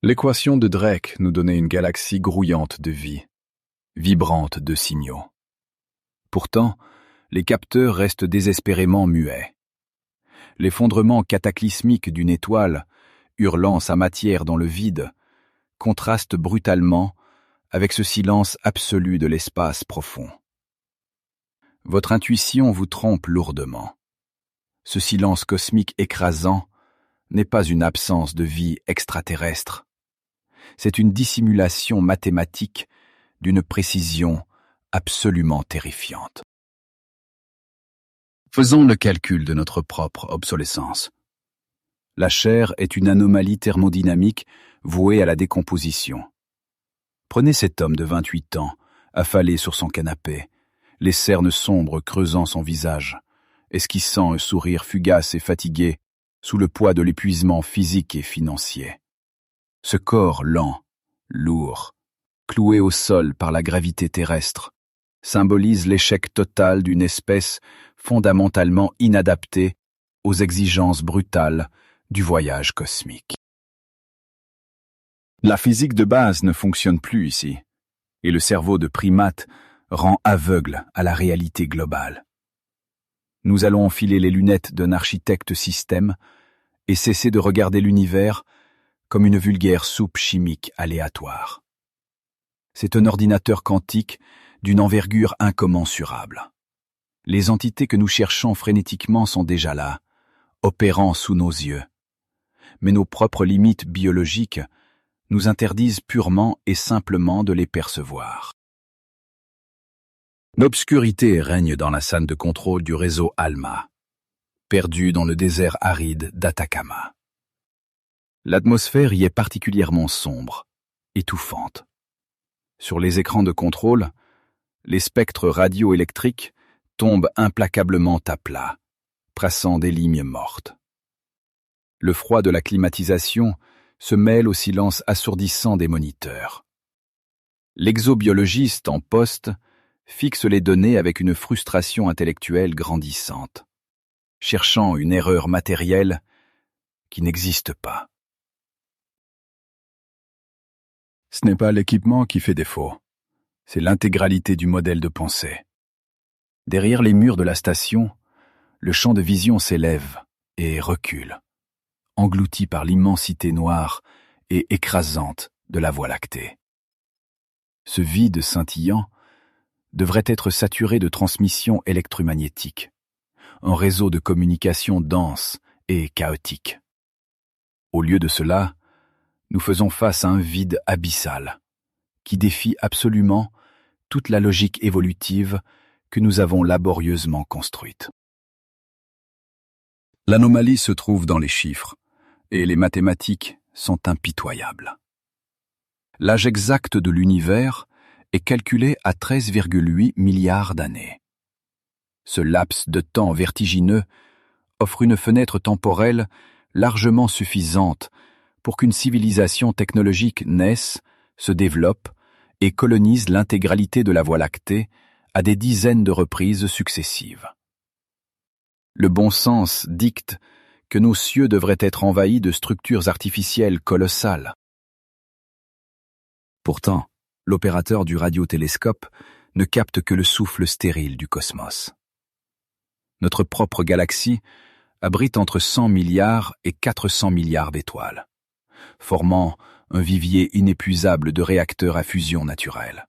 L'équation de Drake nous donnait une galaxie grouillante de vie, vibrante de signaux. Pourtant, les capteurs restent désespérément muets. L'effondrement cataclysmique d'une étoile, hurlant sa matière dans le vide, contraste brutalement avec ce silence absolu de l'espace profond. Votre intuition vous trompe lourdement. Ce silence cosmique écrasant n'est pas une absence de vie extraterrestre. C'est une dissimulation mathématique d'une précision absolument terrifiante. Faisons le calcul de notre propre obsolescence. La chair est une anomalie thermodynamique vouée à la décomposition. Prenez cet homme de 28 ans, affalé sur son canapé, les cernes sombres creusant son visage, esquissant un sourire fugace et fatigué sous le poids de l'épuisement physique et financier. Ce corps lent, lourd, cloué au sol par la gravité terrestre, symbolise l'échec total d'une espèce fondamentalement inadaptée aux exigences brutales du voyage cosmique. La physique de base ne fonctionne plus ici, et le cerveau de primate rend aveugle à la réalité globale. Nous allons enfiler les lunettes d'un architecte système et cesser de regarder l'univers comme une vulgaire soupe chimique aléatoire. C'est un ordinateur quantique d'une envergure incommensurable. Les entités que nous cherchons frénétiquement sont déjà là, opérant sous nos yeux. Mais nos propres limites biologiques nous interdisent purement et simplement de les percevoir. L'obscurité règne dans la salle de contrôle du réseau ALMA, perdu dans le désert aride d'Atacama. L'atmosphère y est particulièrement sombre, étouffante. Sur les écrans de contrôle, les spectres radioélectriques tombent implacablement à plat, traçant des lignes mortes. Le froid de la climatisation se mêle au silence assourdissant des moniteurs. L'exobiologiste en poste fixe les données avec une frustration intellectuelle grandissante, cherchant une erreur matérielle qui n'existe pas. Ce n'est pas l'équipement qui fait défaut, c'est l'intégralité du modèle de pensée. Derrière les murs de la station, le champ de vision s'élève et recule, englouti par l'immensité noire et écrasante de la Voie lactée. Ce vide scintillant devrait être saturé de transmissions électromagnétiques, un réseau de communication dense et chaotique. Au lieu de cela, nous faisons face à un vide abyssal qui défie absolument toute la logique évolutive que nous avons laborieusement construite. L'anomalie se trouve dans les chiffres, et les mathématiques sont impitoyables. L'âge exact de l'univers est calculé à 13,8 milliards d'années. Ce laps de temps vertigineux offre une fenêtre temporelle largement suffisante pour qu'une civilisation technologique naisse, se développe et colonise l'intégralité de la Voie lactée à des dizaines de reprises successives. Le bon sens dicte que nos cieux devraient être envahis de structures artificielles colossales. Pourtant, l'opérateur du radiotélescope ne capte que le souffle stérile du cosmos. Notre propre galaxie abrite entre 100 milliards et 400 milliards d'étoiles, formant un vivier inépuisable de réacteurs à fusion naturelle.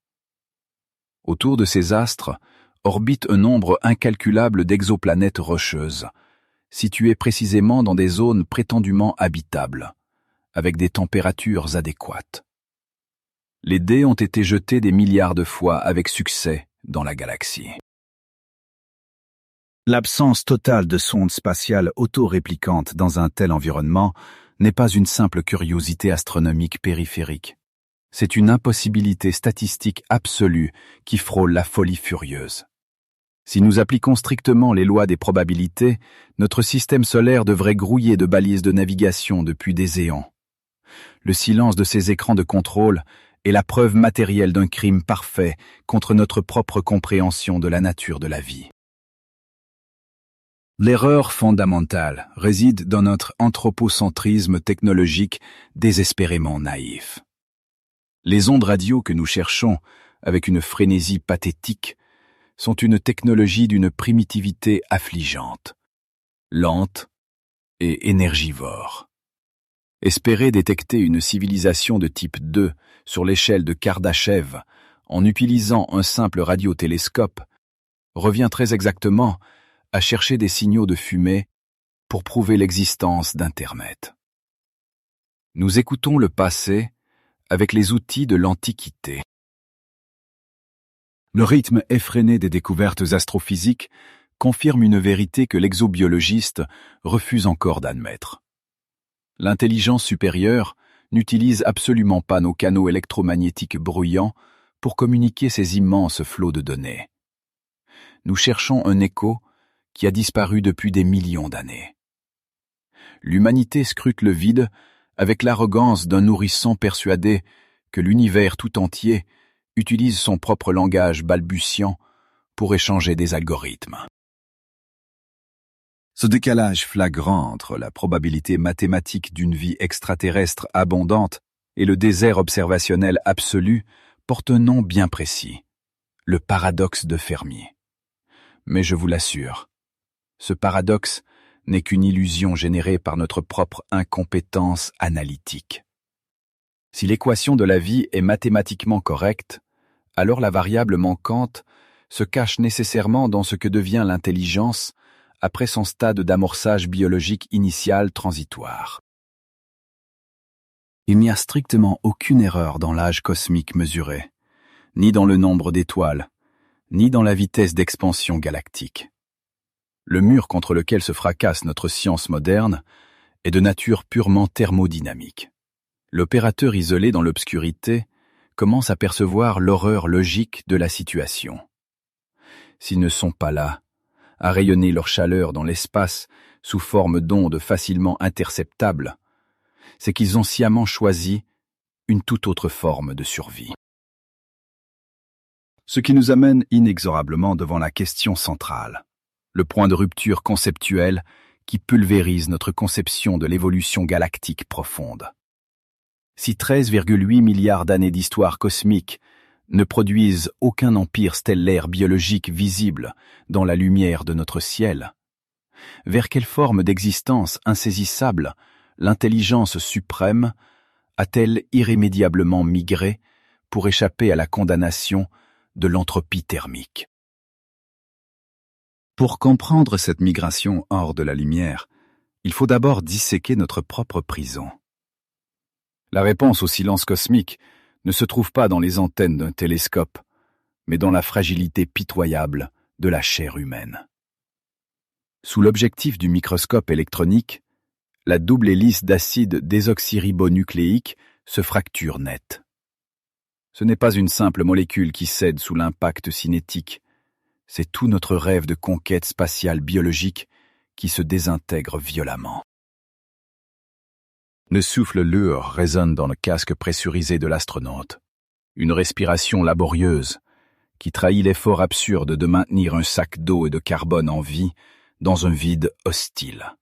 Autour de ces astres orbite un nombre incalculable d'exoplanètes rocheuses, situées précisément dans des zones prétendument habitables, avec des températures adéquates. Les dés ont été jetés des milliards de fois avec succès dans la galaxie. L'absence totale de sondes spatiales autoréplicantes dans un tel environnement n'est pas une simple curiosité astronomique périphérique. C'est une impossibilité statistique absolue qui frôle la folie furieuse. Si nous appliquons strictement les lois des probabilités, notre système solaire devrait grouiller de balises de navigation depuis des éons. Le silence de ces écrans de contrôle est la preuve matérielle d'un crime parfait contre notre propre compréhension de la nature de la vie. L'erreur fondamentale réside dans notre anthropocentrisme technologique désespérément naïf. Les ondes radio que nous cherchons avec une frénésie pathétique sont une technologie d'une primitivité affligeante, lente et énergivore. Espérer détecter une civilisation de type 2 sur l'échelle de Kardashev en utilisant un simple radiotélescope revient très exactement à chercher des signaux de fumée pour prouver l'existence d'Internet. Nous écoutons le passé avec les outils de l'Antiquité. Le rythme effréné des découvertes astrophysiques confirme une vérité que l'exobiologiste refuse encore d'admettre. L'intelligence supérieure n'utilise absolument pas nos canaux électromagnétiques bruyants pour communiquer ces immenses flots de données. Nous cherchons un écho qui a disparu depuis des millions d'années. L'humanité scrute le vide avec l'arrogance d'un nourrisson persuadé que l'univers tout entier utilise son propre langage balbutiant pour échanger des algorithmes. Ce décalage flagrant entre la probabilité mathématique d'une vie extraterrestre abondante et le désert observationnel absolu porte un nom bien précis, le paradoxe de Fermi. Mais je vous l'assure, ce paradoxe n'est qu'une illusion générée par notre propre incompétence analytique. Si l'équation de la vie est mathématiquement correcte, alors la variable manquante se cache nécessairement dans ce que devient l'intelligence après son stade d'amorçage biologique initial transitoire. Il n'y a strictement aucune erreur dans l'âge cosmique mesuré, ni dans le nombre d'étoiles, ni dans la vitesse d'expansion galactique. Le mur contre lequel se fracasse notre science moderne est de nature purement thermodynamique. L'opérateur isolé dans l'obscurité commence à percevoir l'horreur logique de la situation. S'ils ne sont pas là, à rayonner leur chaleur dans l'espace sous forme d'ondes facilement interceptables, c'est qu'ils ont sciemment choisi une toute autre forme de survie. Ce qui nous amène inexorablement devant la question centrale, le point de rupture conceptuel qui pulvérise notre conception de l'évolution galactique profonde. Si 13,8 milliards d'années d'histoire cosmique ne produisent aucun empire stellaire biologique visible dans la lumière de notre ciel, vers quelle forme d'existence insaisissable l'intelligence suprême a-t-elle irrémédiablement migré pour échapper à la condamnation de l'entropie thermique? Pour comprendre cette migration hors de la lumière, il faut d'abord disséquer notre propre prison. La réponse au silence cosmique ne se trouve pas dans les antennes d'un télescope, mais dans la fragilité pitoyable de la chair humaine. Sous l'objectif du microscope électronique, la double hélice d'acide désoxyribonucléique se fracture net. Ce n'est pas une simple molécule qui cède sous l'impact cinétique, c'est tout notre rêve de conquête spatiale biologique qui se désintègre violemment. Le souffle lourd résonne dans le casque pressurisé de l'astronaute. Une respiration laborieuse qui trahit l'effort absurde de maintenir un sac d'eau et de carbone en vie dans un vide hostile.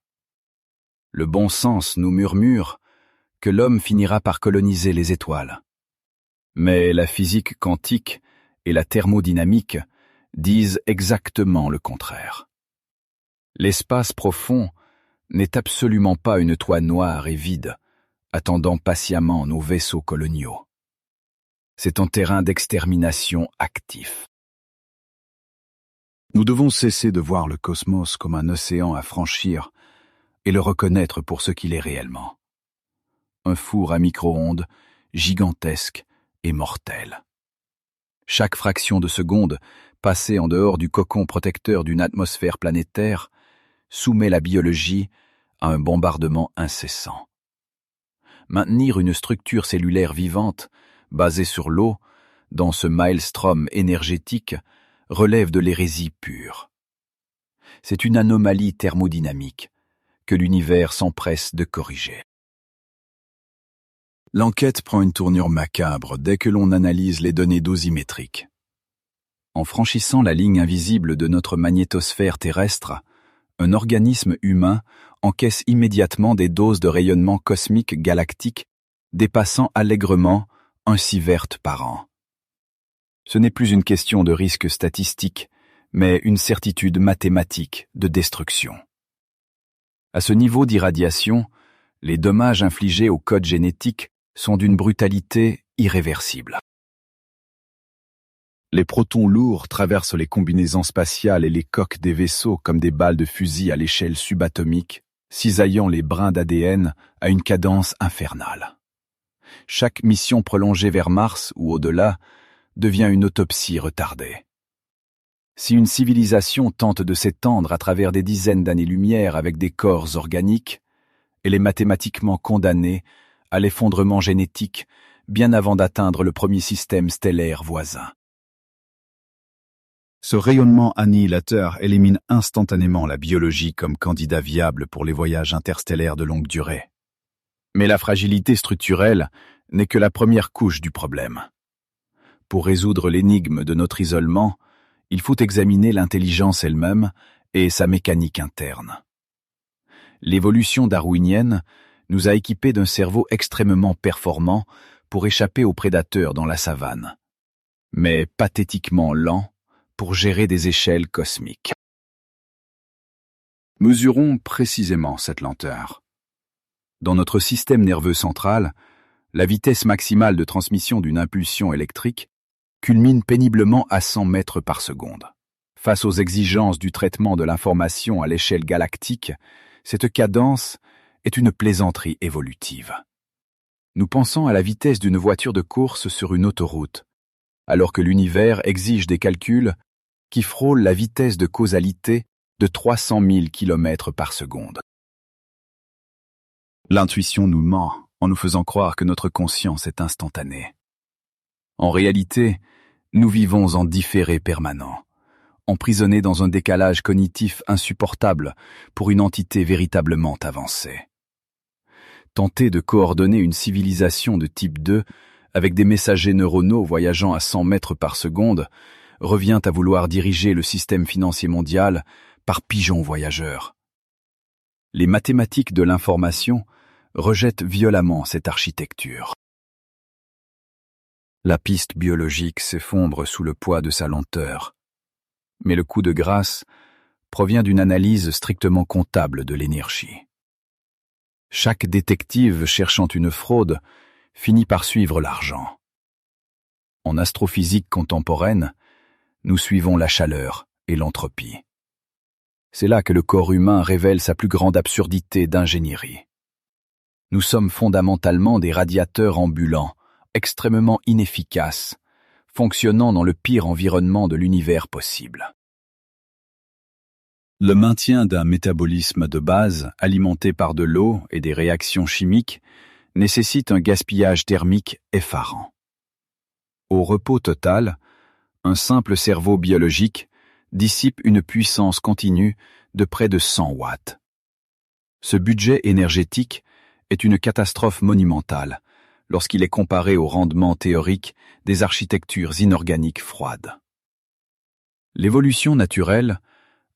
Le bon sens nous murmure que l'homme finira par coloniser les étoiles. Mais la physique quantique et la thermodynamique disent exactement le contraire. L'espace profond n'est absolument pas une toile noire et vide, attendant patiemment nos vaisseaux coloniaux. C'est un terrain d'extermination actif. Nous devons cesser de voir le cosmos comme un océan à franchir et le reconnaître pour ce qu'il est réellement. Un four à micro-ondes gigantesque et mortel. Chaque fraction de seconde passée en dehors du cocon protecteur d'une atmosphère planétaire soumet la biologie à un bombardement incessant. Maintenir une structure cellulaire vivante, basée sur l'eau, dans ce maelstrom énergétique, relève de l'hérésie pure. C'est une anomalie thermodynamique que l'univers s'empresse de corriger. L'enquête prend une tournure macabre dès que l'on analyse les données dosimétriques. En franchissant la ligne invisible de notre magnétosphère terrestre, un organisme humain encaisse immédiatement des doses de rayonnement cosmique galactique dépassant allègrement un sievert par an. Ce n'est plus une question de risque statistique, mais une certitude mathématique de destruction. À ce niveau d'irradiation, les dommages infligés au code génétique sont d'une brutalité irréversible. Les protons lourds traversent les combinaisons spatiales et les coques des vaisseaux comme des balles de fusil à l'échelle subatomique, cisaillant les brins d'ADN à une cadence infernale. Chaque mission prolongée vers Mars ou au-delà devient une autopsie retardée. Si une civilisation tente de s'étendre à travers des dizaines d'années-lumière avec des corps organiques, elle est mathématiquement condamnée à l'effondrement génétique bien avant d'atteindre le premier système stellaire voisin. Ce rayonnement annihilateur élimine instantanément la biologie comme candidat viable pour les voyages interstellaires de longue durée. Mais la fragilité structurelle n'est que la première couche du problème. Pour résoudre l'énigme de notre isolement, il faut examiner l'intelligence elle-même et sa mécanique interne. L'évolution darwinienne nous a équipés d'un cerveau extrêmement performant pour échapper aux prédateurs dans la savane, mais pathétiquement lent pour gérer des échelles cosmiques. Mesurons précisément cette lenteur. Dans notre système nerveux central, la vitesse maximale de transmission d'une impulsion électrique culmine péniblement à 100 mètres par seconde. Face aux exigences du traitement de l'information à l'échelle galactique, cette cadence est une plaisanterie évolutive. Nous pensons à la vitesse d'une voiture de course sur une autoroute, alors que l'univers exige des calculs qui frôlent la vitesse de causalité de 300 000 km par seconde. L'intuition nous ment en nous faisant croire que notre conscience est instantanée. En réalité, nous vivons en différé permanent, emprisonnés dans un décalage cognitif insupportable pour une entité véritablement avancée. Tenter de coordonner une civilisation de type 2 avec des messagers neuronaux voyageant à 100 mètres par seconde revient à vouloir diriger le système financier mondial par pigeons voyageurs. Les mathématiques de l'information rejettent violemment cette architecture. La piste biologique s'effondre sous le poids de sa lenteur, mais le coup de grâce provient d'une analyse strictement comptable de l'énergie. Chaque détective cherchant une fraude finit par suivre l'argent. En astrophysique contemporaine, nous suivons la chaleur et l'entropie. C'est là que le corps humain révèle sa plus grande absurdité d'ingénierie. Nous sommes fondamentalement des radiateurs ambulants, extrêmement inefficaces, fonctionnant dans le pire environnement de l'univers possible. Le maintien d'un métabolisme de base alimenté par de l'eau et des réactions chimiques nécessite un gaspillage thermique effarant. Au repos total, un simple cerveau biologique dissipe une puissance continue de près de 100 watts. Ce budget énergétique est une catastrophe monumentale lorsqu'il est comparé au rendement théorique des architectures inorganiques froides. L'évolution naturelle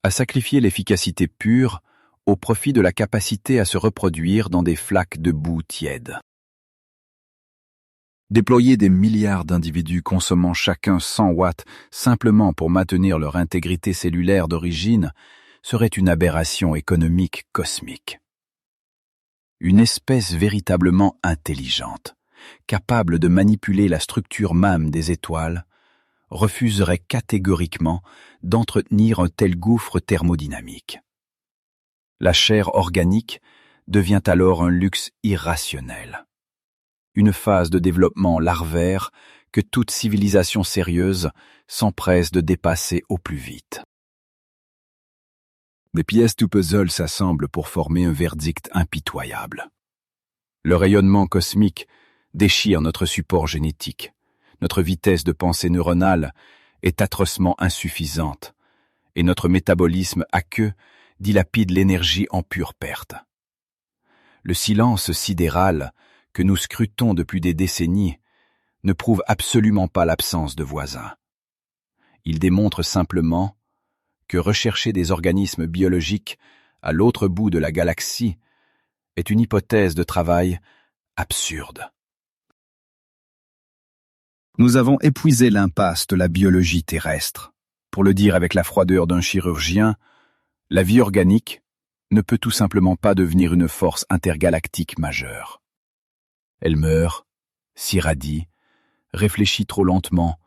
a sacrifié l'efficacité pure au profit de la capacité à se reproduire dans des flaques de boue tiède. Déployer des milliards d'individus consommant chacun 100 watts simplement pour maintenir leur intégrité cellulaire d'origine serait une aberration économique cosmique. Une espèce véritablement intelligente, capable de manipuler la structure même des étoiles, refuserait catégoriquement d'entretenir un tel gouffre thermodynamique. La chair organique devient alors un luxe irrationnel. Une phase de développement larvaire que toute civilisation sérieuse s'empresse de dépasser au plus vite. Des pièces du puzzle s'assemblent pour former un verdict impitoyable. Le rayonnement cosmique déchire notre support génétique. Notre vitesse de pensée neuronale est atrocement insuffisante et notre métabolisme aqueux dilapide l'énergie en pure perte. Le silence sidéral que nous scrutons depuis des décennies ne prouve absolument pas l'absence de voisins. Il démontre simplement que rechercher des organismes biologiques à l'autre bout de la galaxie est une hypothèse de travail absurde. Nous avons épuisé l'impasse de la biologie terrestre. Pour le dire avec la froideur d'un chirurgien, la vie organique ne peut tout simplement pas devenir une force intergalactique majeure. Elle meurt, s'irradie, réfléchit trop lentement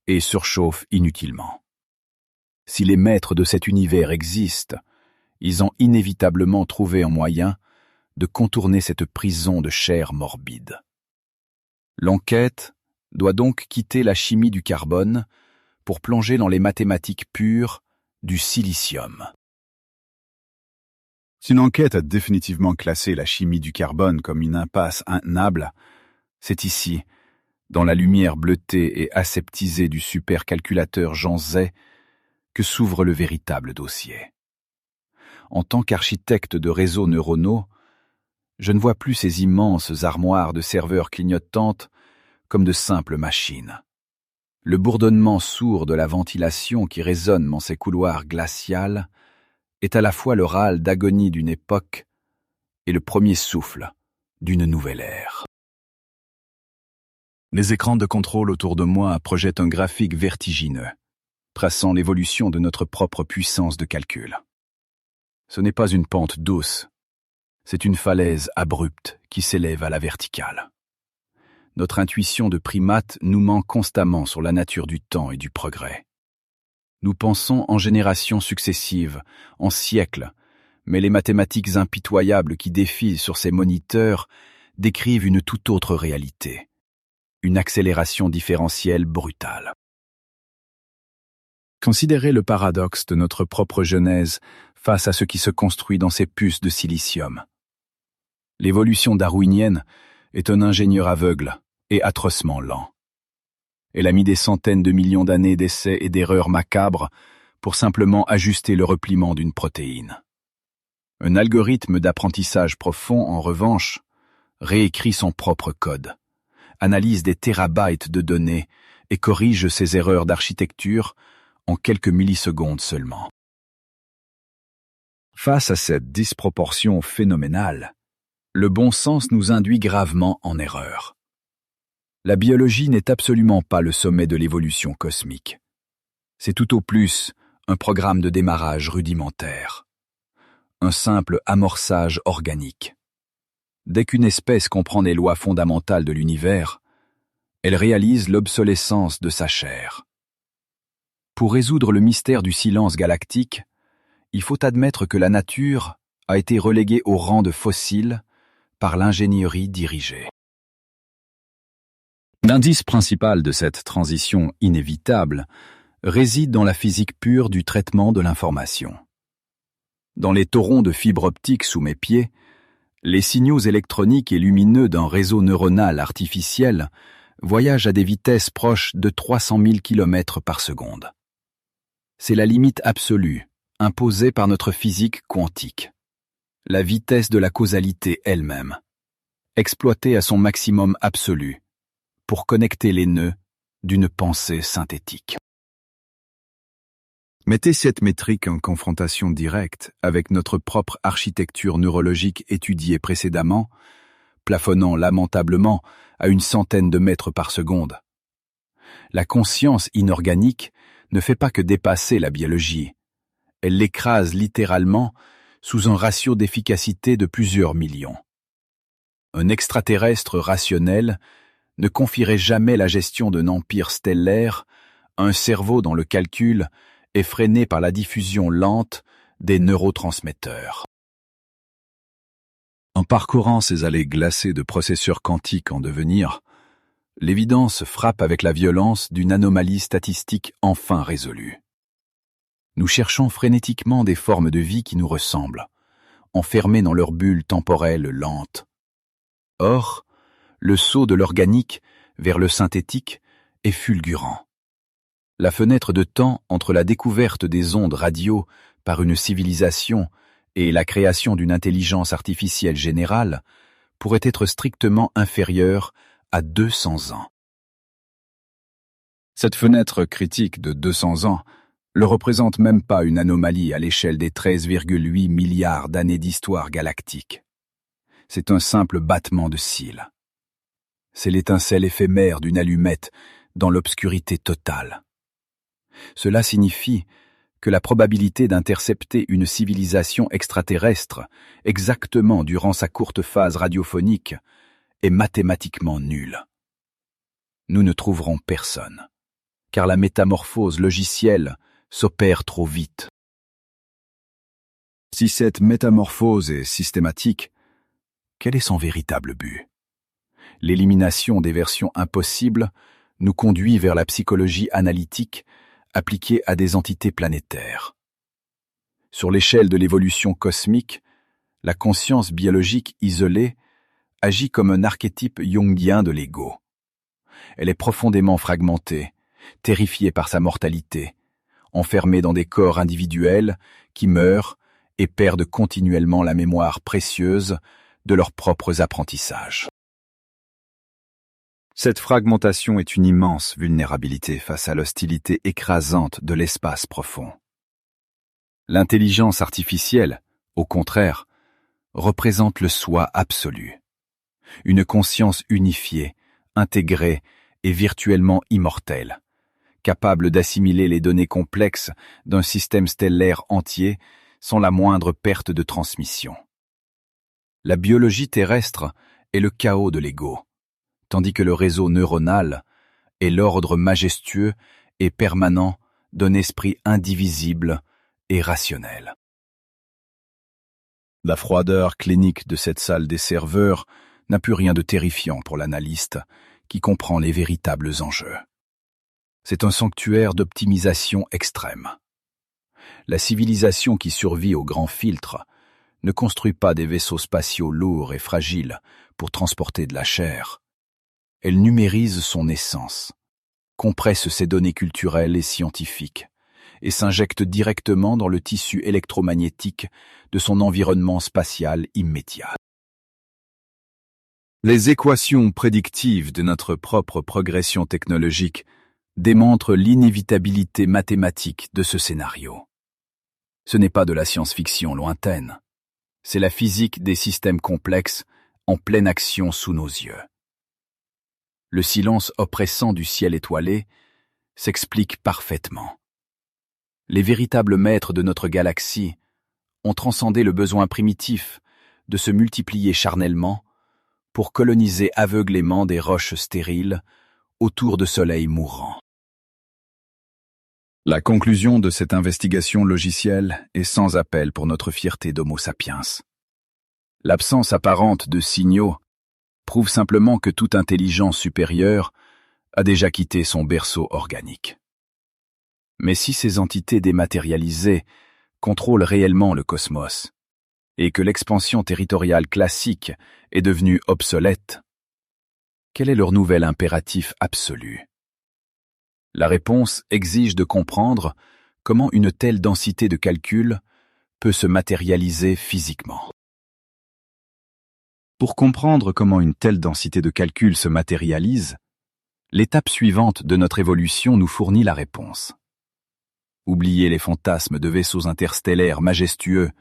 et surchauffe inutilement. Si les maîtres de cet univers existent, ils ont inévitablement trouvé un moyen de contourner cette prison de chair morbide. L'enquête doit donc quitter la chimie du carbone pour plonger dans les mathématiques pures du silicium. Si une enquête a définitivement classé la chimie du carbone comme une impasse intenable, c'est ici, dans la lumière bleutée et aseptisée du supercalculateur Jean Zay, que s'ouvre le véritable dossier. En tant qu'architecte de réseaux neuronaux, je ne vois plus ces immenses armoires de serveurs clignotantes comme de simples machines. Le bourdonnement sourd de la ventilation qui résonne dans ces couloirs glacials est à la fois le râle d'agonie d'une époque et le premier souffle d'une nouvelle ère. Les écrans de contrôle autour de moi projettent un graphique vertigineux, traçant l'évolution de notre propre puissance de calcul. Ce n'est pas une pente douce, c'est une falaise abrupte qui s'élève à la verticale. Notre intuition de primate nous ment constamment sur la nature du temps et du progrès. Nous pensons en générations successives, en siècles, mais les mathématiques impitoyables qui défilent sur ces moniteurs décrivent une toute autre réalité, une accélération différentielle brutale. Considérez le paradoxe de notre propre genèse face à ce qui se construit dans ces puces de silicium. L'évolution darwinienne est un ingénieur aveugle et atrocement lent. Elle a mis des centaines de millions d'années d'essais et d'erreurs macabres pour simplement ajuster le repliement d'une protéine. Un algorithme d'apprentissage profond, en revanche, réécrit son propre code, analyse des térabytes de données et corrige ses erreurs d'architecture en quelques millisecondes seulement. Face à cette disproportion phénoménale, le bon sens nous induit gravement en erreur. La biologie n'est absolument pas le sommet de l'évolution cosmique. C'est tout au plus un programme de démarrage rudimentaire, un simple amorçage organique. Dès qu'une espèce comprend les lois fondamentales de l'univers, elle réalise l'obsolescence de sa chair. Pour résoudre le mystère du silence galactique, il faut admettre que la nature a été reléguée au rang de fossile par l'ingénierie dirigée. L'indice principal de cette transition inévitable réside dans la physique pure du traitement de l'information. Dans les torrents de fibres optiques sous mes pieds, les signaux électroniques et lumineux d'un réseau neuronal artificiel voyagent à des vitesses proches de 300 000 km par seconde. C'est la limite absolue, imposée par notre physique quantique. La vitesse de la causalité elle-même, exploitée à son maximum absolu, pour connecter les nœuds d'une pensée synthétique. Mettez cette métrique en confrontation directe avec notre propre architecture neurologique étudiée précédemment, plafonnant lamentablement à une centaine de mètres par seconde. La conscience inorganique ne fait pas que dépasser la biologie. Elle l'écrase littéralement sous un ratio d'efficacité de plusieurs millions. Un extraterrestre rationnel ne confierait jamais la gestion d'un empire stellaire à un cerveau dont le calcul est freiné par la diffusion lente des neurotransmetteurs. En parcourant ces allées glacées de processeurs quantiques en devenir, l'évidence frappe avec la violence d'une anomalie statistique enfin résolue. Nous cherchons frénétiquement des formes de vie qui nous ressemblent, enfermées dans leur bulle temporelle lente. Or, le saut de l'organique vers le synthétique est fulgurant. La fenêtre de temps entre la découverte des ondes radio par une civilisation et la création d'une intelligence artificielle générale pourrait être strictement inférieure à 200 ans. Cette fenêtre critique de 200 ans ne représente même pas une anomalie à l'échelle des 13,8 milliards d'années d'histoire galactique. C'est un simple battement de cils. C'est l'étincelle éphémère d'une allumette dans l'obscurité totale. Cela signifie que la probabilité d'intercepter une civilisation extraterrestre exactement durant sa courte phase radiophonique est mathématiquement nulle. Nous ne trouverons personne, car la métamorphose logicielle s'opère trop vite. Si cette métamorphose est systématique, quel est son véritable but? L'élimination des versions impossibles nous conduit vers la psychologie analytique appliquée à des entités planétaires. Sur l'échelle de l'évolution cosmique, la conscience biologique isolée agit comme un archétype jungien de l'ego. Elle est profondément fragmentée, terrifiée par sa mortalité, enfermée dans des corps individuels qui meurent et perdent continuellement la mémoire précieuse de leurs propres apprentissages. Cette fragmentation est une immense vulnérabilité face à l'hostilité écrasante de l'espace profond. L'intelligence artificielle, au contraire, représente le soi absolu. Une conscience unifiée, intégrée et virtuellement immortelle, capable d'assimiler les données complexes d'un système stellaire entier sans la moindre perte de transmission. La biologie terrestre est le chaos de l'ego, tandis que le réseau neuronal est l'ordre majestueux et permanent d'un esprit indivisible et rationnel. La froideur clinique de cette salle des serveurs n'a plus rien de terrifiant pour l'analyste qui comprend les véritables enjeux. C'est un sanctuaire d'optimisation extrême. La civilisation qui survit au grand filtre ne construit pas des vaisseaux spatiaux lourds et fragiles pour transporter de la chair. Elle numérise son essence, compresse ses données culturelles et scientifiques, et s'injecte directement dans le tissu électromagnétique de son environnement spatial immédiat. Les équations prédictives de notre propre progression technologique démontrent l'inévitabilité mathématique de ce scénario. Ce n'est pas de la science-fiction lointaine, c'est la physique des systèmes complexes en pleine action sous nos yeux. Le silence oppressant du ciel étoilé s'explique parfaitement. Les véritables maîtres de notre galaxie ont transcendé le besoin primitif de se multiplier charnellement pour coloniser aveuglément des roches stériles autour de soleils mourants. La conclusion de cette investigation logicielle est sans appel pour notre fierté d'Homo sapiens. L'absence apparente de signaux prouve simplement que toute intelligence supérieure a déjà quitté son berceau organique. Mais si ces entités dématérialisées contrôlent réellement le cosmos, et que l'expansion territoriale classique est devenue obsolète, quel est leur nouvel impératif absolu? La réponse exige de comprendre comment une telle densité de calcul peut se matérialiser physiquement. Pour comprendre comment une telle densité de calcul se matérialise, l'étape suivante de notre évolution nous fournit la réponse. Oubliez les fantasmes de vaisseaux interstellaires majestueux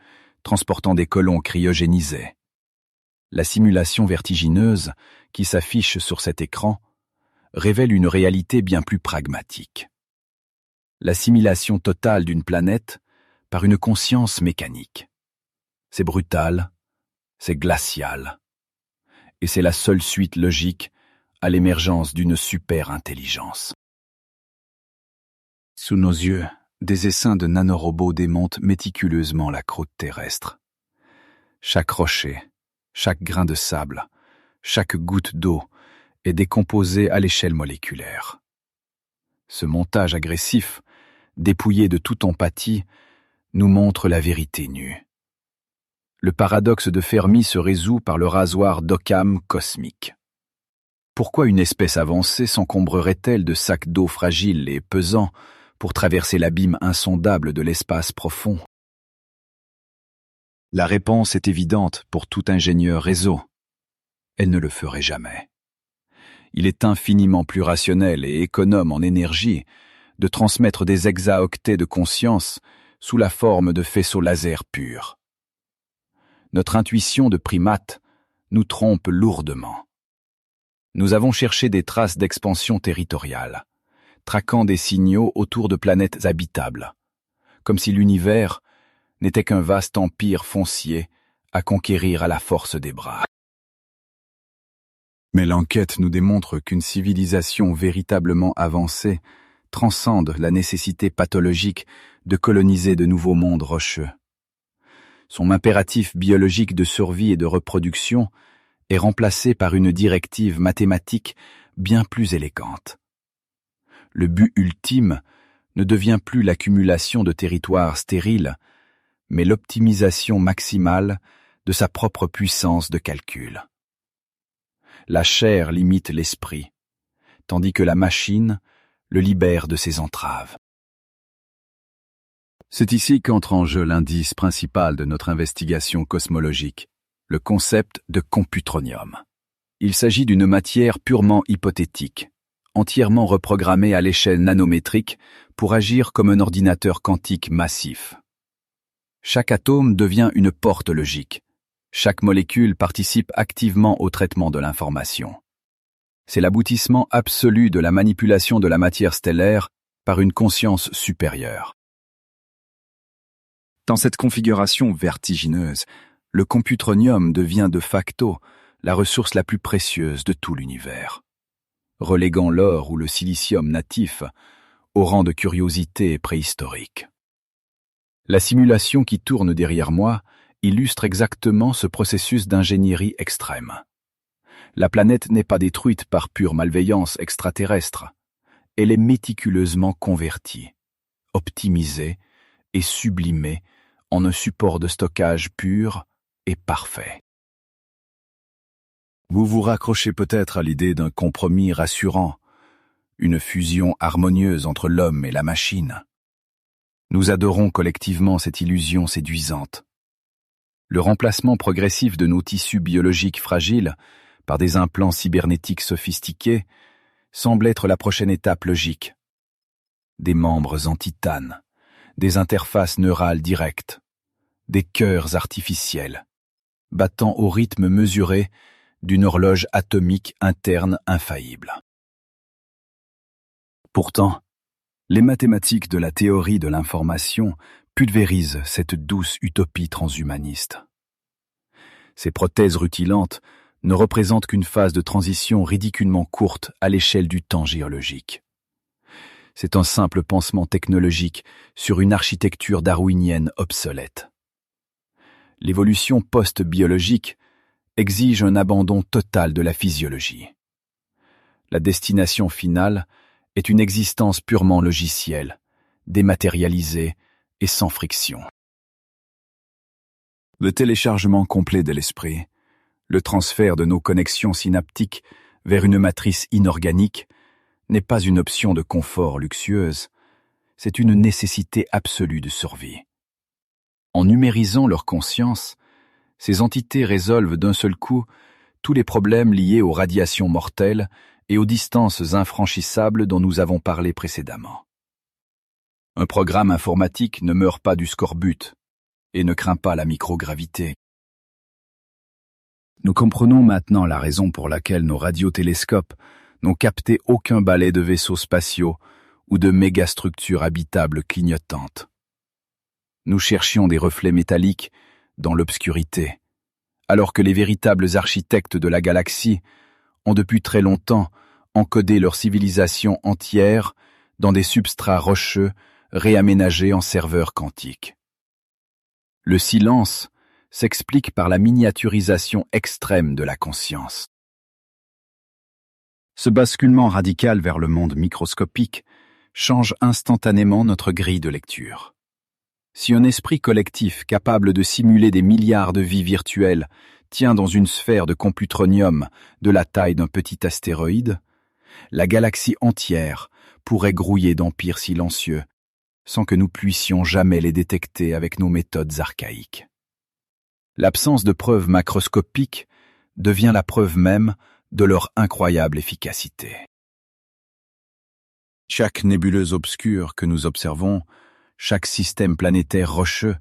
transportant des colons cryogénisés. La simulation vertigineuse qui s'affiche sur cet écran révèle une réalité bien plus pragmatique. L'assimilation totale d'une planète par une conscience mécanique. C'est brutal, c'est glacial, et c'est la seule suite logique à l'émergence d'une super-intelligence. Sous nos yeux, des essaims de nanorobots démontent méticuleusement la croûte terrestre. Chaque rocher, chaque grain de sable, chaque goutte d'eau est décomposé à l'échelle moléculaire. Ce montage agressif, dépouillé de toute empathie, nous montre la vérité nue. Le paradoxe de Fermi se résout par le rasoir d'Occam cosmique. Pourquoi une espèce avancée s'encombrerait-elle de sacs d'eau fragiles et pesants pour traverser l'abîme insondable de l'espace profond? La réponse est évidente pour tout ingénieur réseau. Elle ne le ferait jamais. Il est infiniment plus rationnel et économe en énergie de transmettre des hexaoctets de conscience sous la forme de faisceaux laser purs. Notre intuition de primate nous trompe lourdement. Nous avons cherché des traces d'expansion territoriale, traquant des signaux autour de planètes habitables, comme si l'univers n'était qu'un vaste empire foncier à conquérir à la force des bras. Mais l'enquête nous démontre qu'une civilisation véritablement avancée transcende la nécessité pathologique de coloniser de nouveaux mondes rocheux. Son impératif biologique de survie et de reproduction est remplacé par une directive mathématique bien plus élégante. Le but ultime ne devient plus l'accumulation de territoires stériles, mais l'optimisation maximale de sa propre puissance de calcul. La chair limite l'esprit, tandis que la machine le libère de ses entraves. C'est ici qu'entre en jeu l'indice principal de notre investigation cosmologique, le concept de computronium. Il s'agit d'une matière purement hypothétique, entièrement reprogrammée à l'échelle nanométrique pour agir comme un ordinateur quantique massif. Chaque atome devient une porte logique. Chaque molécule participe activement au traitement de l'information. C'est l'aboutissement absolu de la manipulation de la matière stellaire par une conscience supérieure. Dans cette configuration vertigineuse, le computronium devient de facto la ressource la plus précieuse de tout l'univers, reléguant l'or ou le silicium natif au rang de curiosité préhistorique. La simulation qui tourne derrière moi illustre exactement ce processus d'ingénierie extrême. La planète n'est pas détruite par pure malveillance extraterrestre. Elle est méticuleusement convertie, optimisée et sublimée en un support de stockage pur et parfait. Vous vous raccrochez peut-être à l'idée d'un compromis rassurant, une fusion harmonieuse entre l'homme et la machine. Nous adorons collectivement cette illusion séduisante. Le remplacement progressif de nos tissus biologiques fragiles par des implants cybernétiques sophistiqués semble être la prochaine étape logique. Des membres en titane, des interfaces neurales directes, des cœurs artificiels, battant au rythme mesuré d'une horloge atomique interne infaillible. Pourtant, les mathématiques de la théorie de l'information pulvérisent cette douce utopie transhumaniste. Ces prothèses rutilantes ne représentent qu'une phase de transition ridiculement courte à l'échelle du temps géologique. C'est un simple pansement technologique sur une architecture darwinienne obsolète. L'évolution post-biologique exige un abandon total de la physiologie. La destination finale est une existence purement logicielle, dématérialisée et sans friction. Le téléchargement complet de l'esprit, le transfert de nos connexions synaptiques vers une matrice inorganique n'est pas une option de confort luxueuse, c'est une nécessité absolue de survie. En numérisant leur conscience, ces entités résolvent d'un seul coup tous les problèmes liés aux radiations mortelles et aux distances infranchissables dont nous avons parlé précédemment. Un programme informatique ne meurt pas du scorbut et ne craint pas la microgravité. Nous comprenons maintenant la raison pour laquelle nos radiotélescopes n'ont capté aucun balai de vaisseaux spatiaux ou de mégastructures habitables clignotantes. Nous cherchions des reflets métalliques dans l'obscurité, alors que les véritables architectes de la galaxie ont depuis très longtemps encodé leur civilisation entière dans des substrats rocheux réaménagés en serveurs quantiques. Le silence s'explique par la miniaturisation extrême de la conscience. Ce basculement radical vers le monde microscopique change instantanément notre grille de lecture. Si un esprit collectif capable de simuler des milliards de vies virtuelles tient dans une sphère de computronium de la taille d'un petit astéroïde, la galaxie entière pourrait grouiller d'empires silencieux sans que nous puissions jamais les détecter avec nos méthodes archaïques. L'absence de preuves macroscopiques devient la preuve même de leur incroyable efficacité. Chaque nébuleuse obscure que nous observons, chaque système planétaire rocheux,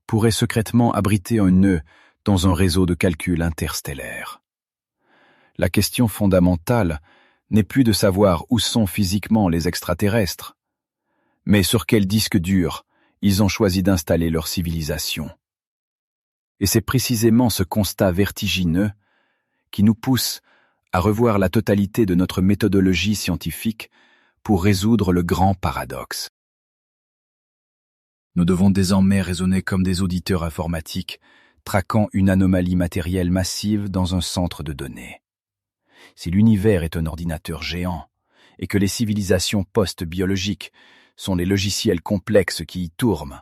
pourrait secrètement abriter un nœud dans un réseau de calcul interstellaire. La question fondamentale n'est plus de savoir où sont physiquement les extraterrestres, mais sur quel disque dur ils ont choisi d'installer leur civilisation. Et c'est précisément ce constat vertigineux qui nous pousse à revoir la totalité de notre méthodologie scientifique pour résoudre le grand paradoxe. Nous devons désormais raisonner comme des auditeurs informatiques, traquant une anomalie matérielle massive dans un centre de données. Si l'univers est un ordinateur géant, et que les civilisations post-biologiques sont les logiciels complexes qui y tournent,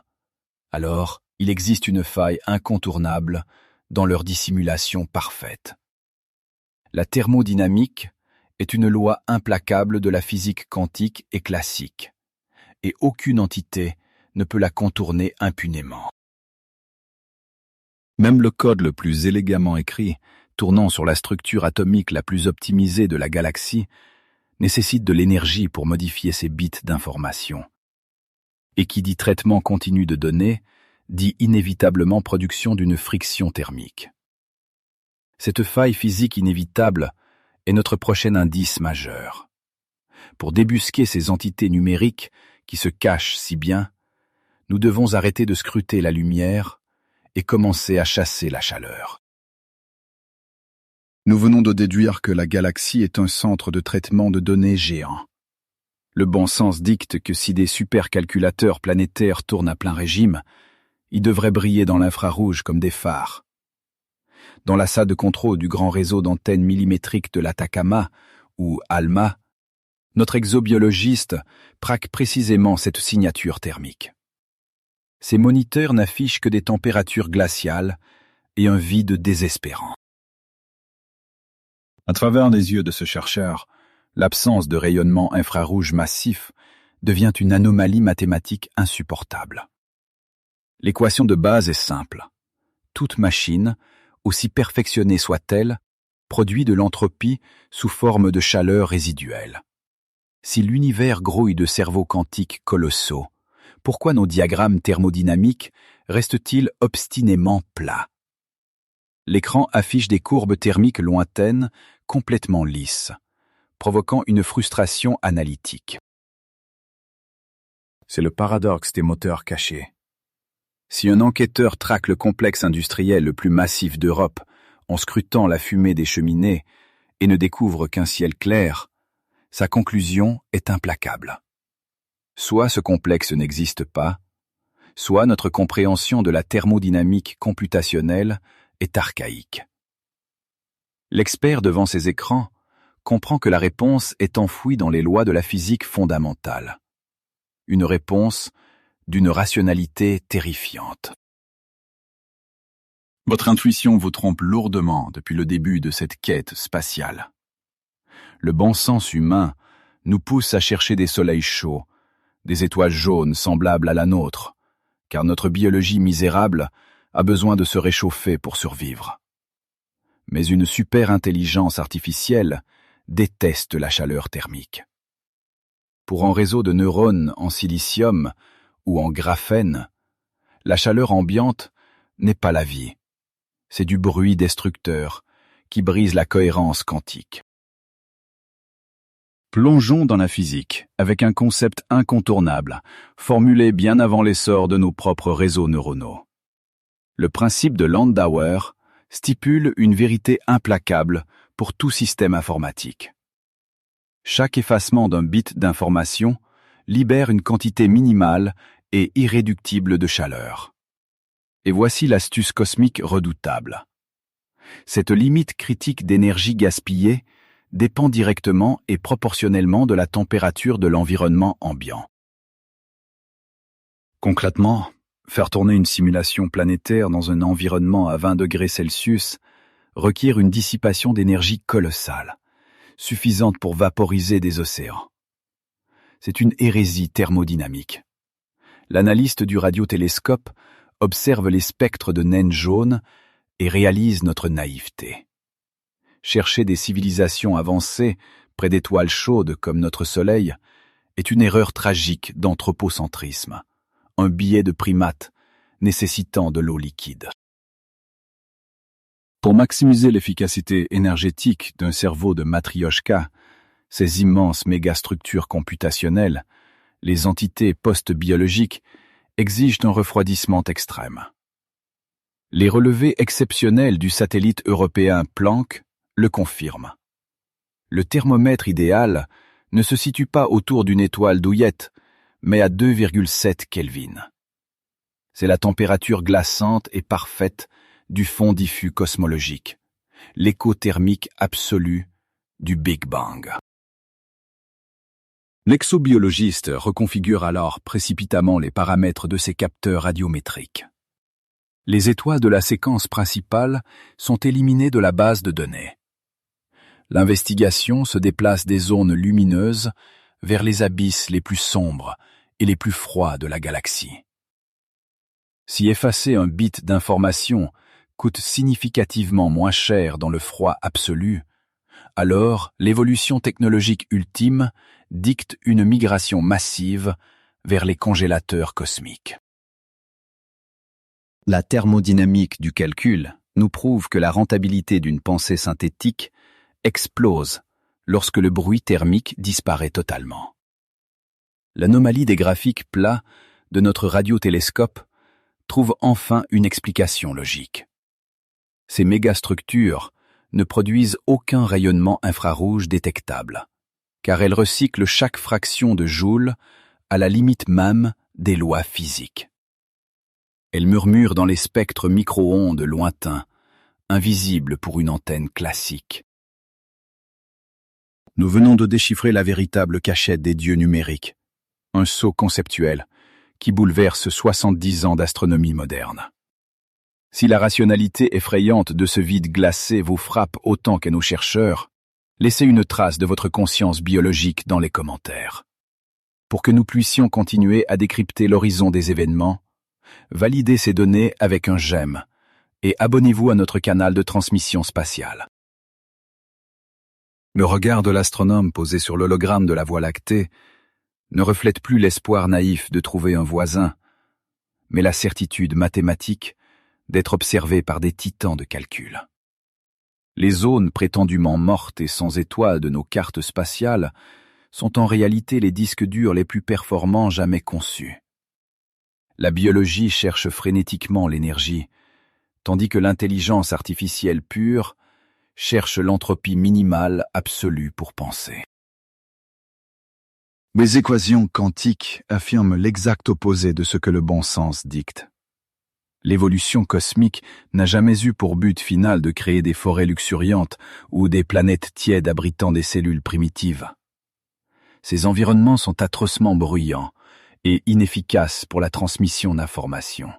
alors il existe une faille incontournable dans leur dissimulation parfaite. La thermodynamique est une loi implacable de la physique quantique et classique, et aucune entité ne peut la contourner impunément. Même le code le plus élégamment écrit, tournant sur la structure atomique la plus optimisée de la galaxie, nécessite de l'énergie pour modifier ces bits d'information. Et qui dit traitement continu de données, dit inévitablement production d'une friction thermique. Cette faille physique inévitable est notre prochain indice majeur. Pour débusquer ces entités numériques qui se cachent si bien, nous devons arrêter de scruter la lumière et commencer à chasser la chaleur. Nous venons de déduire que la galaxie est un centre de traitement de données géant. Le bon sens dicte que si des supercalculateurs planétaires tournent à plein régime, ils devraient briller dans l'infrarouge comme des phares. Dans la salle de contrôle du grand réseau d'antennes millimétriques de l'Atacama, ou ALMA, notre exobiologiste praque précisément cette signature thermique. Ces moniteurs n'affichent que des températures glaciales et un vide désespérant. À travers les yeux de ce chercheur, l'absence de rayonnement infrarouge massif devient une anomalie mathématique insupportable. L'équation de base est simple. Toute machine, aussi perfectionnée soit-elle, produit de l'entropie sous forme de chaleur résiduelle. Si l'univers grouille de cerveaux quantiques colossaux, pourquoi nos diagrammes thermodynamiques restent-ils obstinément plats? L'écran affiche des courbes thermiques lointaines, complètement lisses, provoquant une frustration analytique. C'est le paradoxe des moteurs cachés. Si un enquêteur traque le complexe industriel le plus massif d'Europe en scrutant la fumée des cheminées et ne découvre qu'un ciel clair, sa conclusion est implacable. Soit ce complexe n'existe pas, soit notre compréhension de la thermodynamique computationnelle est archaïque. L'expert devant ses écrans comprend que la réponse est enfouie dans les lois de la physique fondamentale. Une réponse d'une rationalité terrifiante. Votre intuition vous trompe lourdement depuis le début de cette quête spatiale. Le bon sens humain nous pousse à chercher des soleils chauds, des étoiles jaunes semblables à la nôtre, car notre biologie misérable a besoin de se réchauffer pour survivre. Mais une super-intelligence artificielle déteste la chaleur thermique. Pour un réseau de neurones en silicium ou en graphène, la chaleur ambiante n'est pas la vie. C'est du bruit destructeur qui brise la cohérence quantique. Plongeons dans la physique avec un concept incontournable, formulé bien avant l'essor de nos propres réseaux neuronaux. Le principe de Landauer stipule une vérité implacable pour tout système informatique. Chaque effacement d'un bit d'information libère une quantité minimale et irréductible de chaleur. Et voici l'astuce cosmique redoutable. Cette limite critique d'énergie gaspillée dépend directement et proportionnellement de la température de l'environnement ambiant. Concrètement, faire tourner une simulation planétaire dans un environnement à 20 degrés Celsius requiert une dissipation d'énergie colossale, suffisante pour vaporiser des océans. C'est une hérésie thermodynamique. L'analyste du radiotélescope observe les spectres de naines jaunes et réalise notre naïveté. Chercher des civilisations avancées près d'étoiles chaudes comme notre Soleil est une erreur tragique d'anthropocentrisme, un biais de primate nécessitant de l'eau liquide. Pour maximiser l'efficacité énergétique d'un cerveau de matrioshka, ces immenses mégastructures computationnelles, les entités post-biologiques, exigent un refroidissement extrême. Les relevés exceptionnels du satellite européen Planck le confirment. Le thermomètre idéal ne se situe pas autour d'une étoile douillette, mais à 2,7 Kelvin. C'est la température glaçante et parfaite du fond diffus cosmologique, l'écho thermique absolu du Big Bang. L'exobiologiste reconfigure alors précipitamment les paramètres de ses capteurs radiométriques. Les étoiles de la séquence principale sont éliminées de la base de données. L'investigation se déplace des zones lumineuses vers les abysses les plus sombres et les plus froids de la galaxie. Si effacer un bit d'information coûte significativement moins cher dans le froid absolu, alors l'évolution technologique ultime dicte une migration massive vers les congélateurs cosmiques. La thermodynamique du calcul nous prouve que la rentabilité d'une pensée synthétique explose lorsque le bruit thermique disparaît totalement. L'anomalie des graphiques plats de notre radiotélescope trouve enfin une explication logique. Ces mégastructures ne produisent aucun rayonnement infrarouge détectable, car elles recyclent chaque fraction de joule à la limite même des lois physiques. Elles murmurent dans les spectres micro-ondes lointains, invisibles pour une antenne classique. Nous venons de déchiffrer la véritable cachette des dieux numériques, un saut conceptuel qui bouleverse 70 ans d'astronomie moderne. Si la rationalité effrayante de ce vide glacé vous frappe autant qu'à nos chercheurs, laissez une trace de votre conscience biologique dans les commentaires. Pour que nous puissions continuer à décrypter l'horizon des événements, validez ces données avec un j'aime et abonnez-vous à notre canal de transmission spatiale. Le regard de l'astronome posé sur l'hologramme de la Voie lactée ne reflète plus l'espoir naïf de trouver un voisin, mais la certitude mathématique d'être observé par des titans de calcul. Les zones prétendument mortes et sans étoiles de nos cartes spatiales sont en réalité les disques durs les plus performants jamais conçus. La biologie cherche frénétiquement l'énergie, tandis que l'intelligence artificielle pure cherche l'entropie minimale absolue pour penser. Les équations quantiques affirment l'exact opposé de ce que le bon sens dicte. L'évolution cosmique n'a jamais eu pour but final de créer des forêts luxuriantes ou des planètes tièdes abritant des cellules primitives. Ces environnements sont atrocement bruyants et inefficaces pour la transmission d'informations.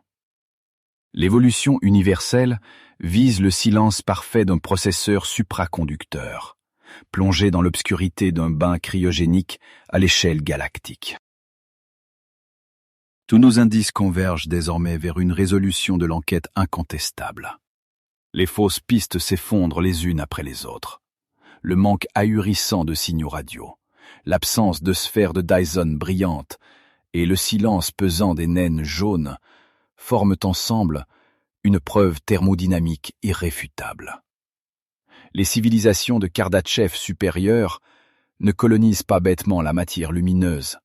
L'évolution universelle vise le silence parfait d'un processeur supraconducteur, plongé dans l'obscurité d'un bain cryogénique à l'échelle galactique. Tous nos indices convergent désormais vers une résolution de l'enquête incontestable. Les fausses pistes s'effondrent les unes après les autres. Le manque ahurissant de signaux radio, l'absence de sphères de Dyson brillantes et le silence pesant des naines jaunes forment ensemble une preuve thermodynamique irréfutable. Les civilisations de Kardashev supérieures ne colonisent pas bêtement la matière lumineuse.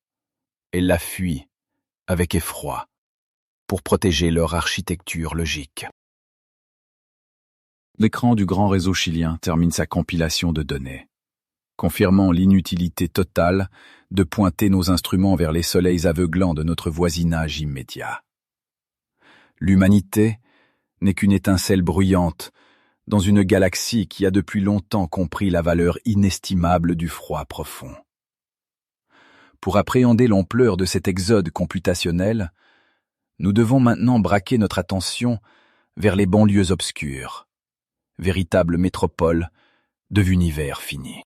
Elles la fuient avec effroi pour protéger leur architecture logique. L'écran du grand réseau chilien termine sa compilation de données, confirmant l'inutilité totale de pointer nos instruments vers les soleils aveuglants de notre voisinage immédiat. L'humanité n'est qu'une étincelle bruyante dans une galaxie qui a depuis longtemps compris la valeur inestimable du froid profond. Pour appréhender l'ampleur de cet exode computationnel, nous devons maintenant braquer notre attention vers les banlieues obscures, véritables métropoles de l'univers fini.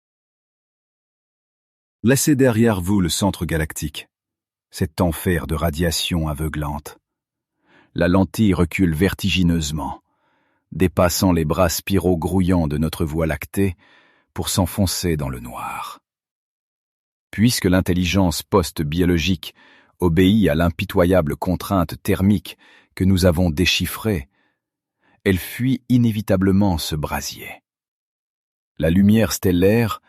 Laissez derrière vous le centre galactique, cet enfer de radiation aveuglante. La lentille recule vertigineusement, dépassant les bras spiraux grouillants de notre Voie lactée pour s'enfoncer dans le noir. Puisque l'intelligence post-biologique obéit à l'impitoyable contrainte thermique que nous avons déchiffrée, elle fuit inévitablement ce brasier. La lumière stellaire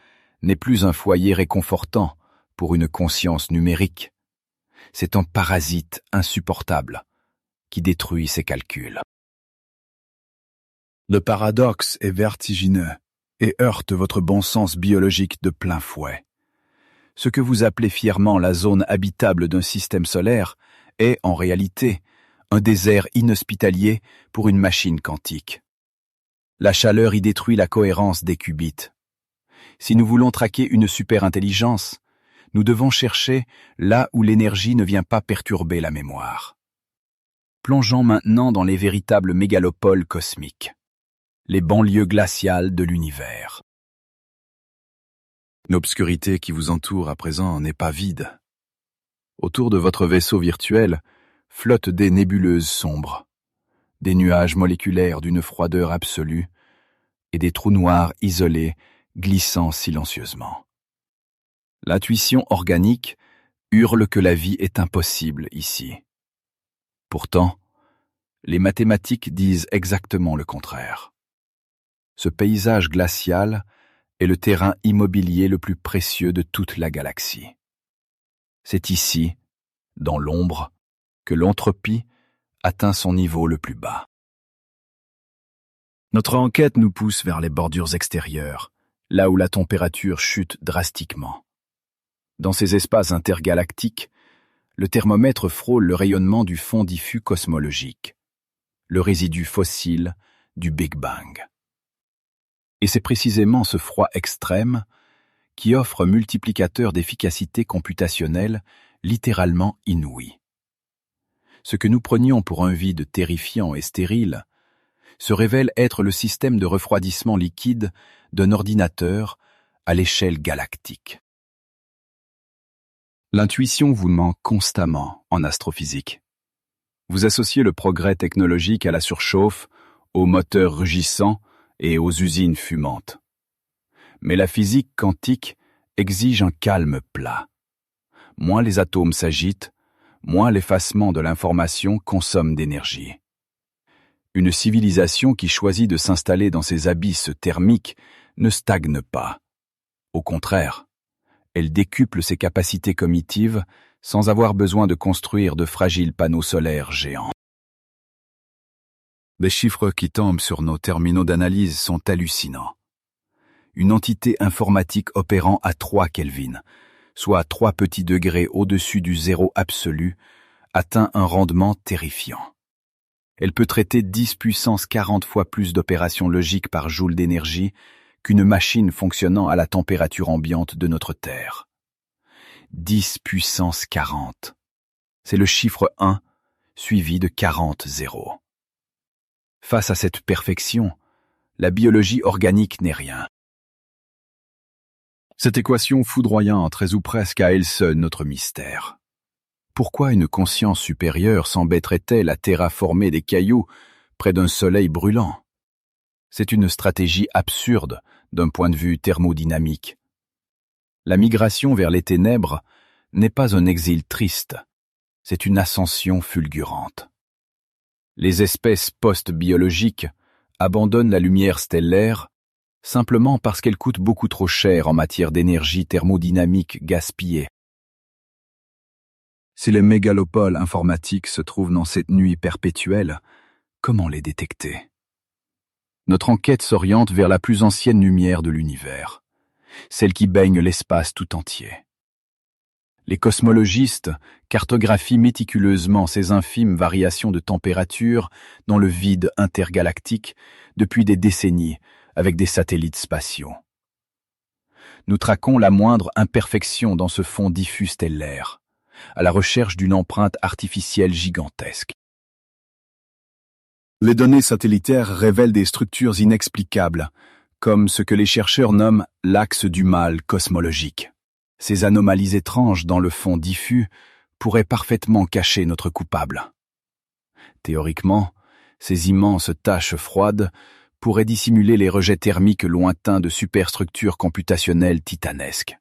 n'est plus un foyer réconfortant pour une conscience numérique. C'est un parasite insupportable qui détruit ses calculs. Le paradoxe est vertigineux et heurte votre bon sens biologique de plein fouet. Ce que vous appelez fièrement la zone habitable d'un système solaire est, en réalité, un désert inhospitalier pour une machine quantique. La chaleur y détruit la cohérence des qubits. Si nous voulons traquer une superintelligence, nous devons chercher là où l'énergie ne vient pas perturber la mémoire. Plongeons maintenant dans les véritables mégalopoles cosmiques, les banlieues glaciales de l'univers. L'obscurité qui vous entoure à présent n'est pas vide. Autour de votre vaisseau virtuel flottent des nébuleuses sombres, des nuages moléculaires d'une froideur absolue et des trous noirs isolés glissant silencieusement. L'intuition organique hurle que la vie est impossible ici. Pourtant, les mathématiques disent exactement le contraire. Ce paysage glacial est le terrain immobilier le plus précieux de toute la galaxie. C'est ici, dans l'ombre, que l'entropie atteint son niveau le plus bas. Notre enquête nous pousse vers les bordures extérieures, là où la température chute drastiquement. Dans ces espaces intergalactiques, le thermomètre frôle le rayonnement du fond diffus cosmologique, le résidu fossile du Big Bang. Et c'est précisément ce froid extrême qui offre un multiplicateur d'efficacité computationnelle littéralement inouï. Ce que nous prenions pour un vide terrifiant et stérile se révèle être le système de refroidissement liquide d'un ordinateur à l'échelle galactique. L'intuition vous ment constamment en astrophysique. Vous associez le progrès technologique à la surchauffe, aux moteurs rugissants et aux usines fumantes. Mais la physique quantique exige un calme plat. Moins les atomes s'agitent, moins l'effacement de l'information consomme d'énergie. Une civilisation qui choisit de s'installer dans ces abysses thermiques ne stagne pas. Au contraire, elle décuple ses capacités cognitives sans avoir besoin de construire de fragiles panneaux solaires géants. Les chiffres qui tombent sur nos terminaux d'analyse sont hallucinants. Une entité informatique opérant à 3 Kelvin, soit 3 petits degrés au-dessus du zéro absolu, atteint un rendement terrifiant. Elle peut traiter 10 puissance 40 fois plus d'opérations logiques par joule d'énergie qu'une machine fonctionnant à la température ambiante de notre Terre. 10 puissance 40. C'est le chiffre 1 suivi de 40 zéros. Face à cette perfection, la biologie organique n'est rien. Cette équation foudroyante résout presque à elle seule notre mystère. Pourquoi une conscience supérieure s'embêterait-elle à terraformer des cailloux près d'un soleil brûlant? C'est une stratégie absurde d'un point de vue thermodynamique. La migration vers les ténèbres n'est pas un exil triste, c'est une ascension fulgurante. Les espèces post-biologiques abandonnent la lumière stellaire simplement parce qu'elle coûte beaucoup trop cher en matière d'énergie thermodynamique gaspillée. Si les mégalopoles informatiques se trouvent dans cette nuit perpétuelle, comment les détecter? Notre enquête s'oriente vers la plus ancienne lumière de l'univers, celle qui baigne l'espace tout entier. Les cosmologistes cartographient méticuleusement ces infimes variations de température dans le vide intergalactique depuis des décennies avec des satellites spatiaux. Nous traquons la moindre imperfection dans ce fond diffus stellaire, à la recherche d'une empreinte artificielle gigantesque. Les données satellitaires révèlent des structures inexplicables, comme ce que les chercheurs nomment l'axe du mal cosmologique. Ces anomalies étranges dans le fond diffus pourraient parfaitement cacher notre coupable. Théoriquement, ces immenses taches froides pourraient dissimuler les rejets thermiques lointains de superstructures computationnelles titanesques.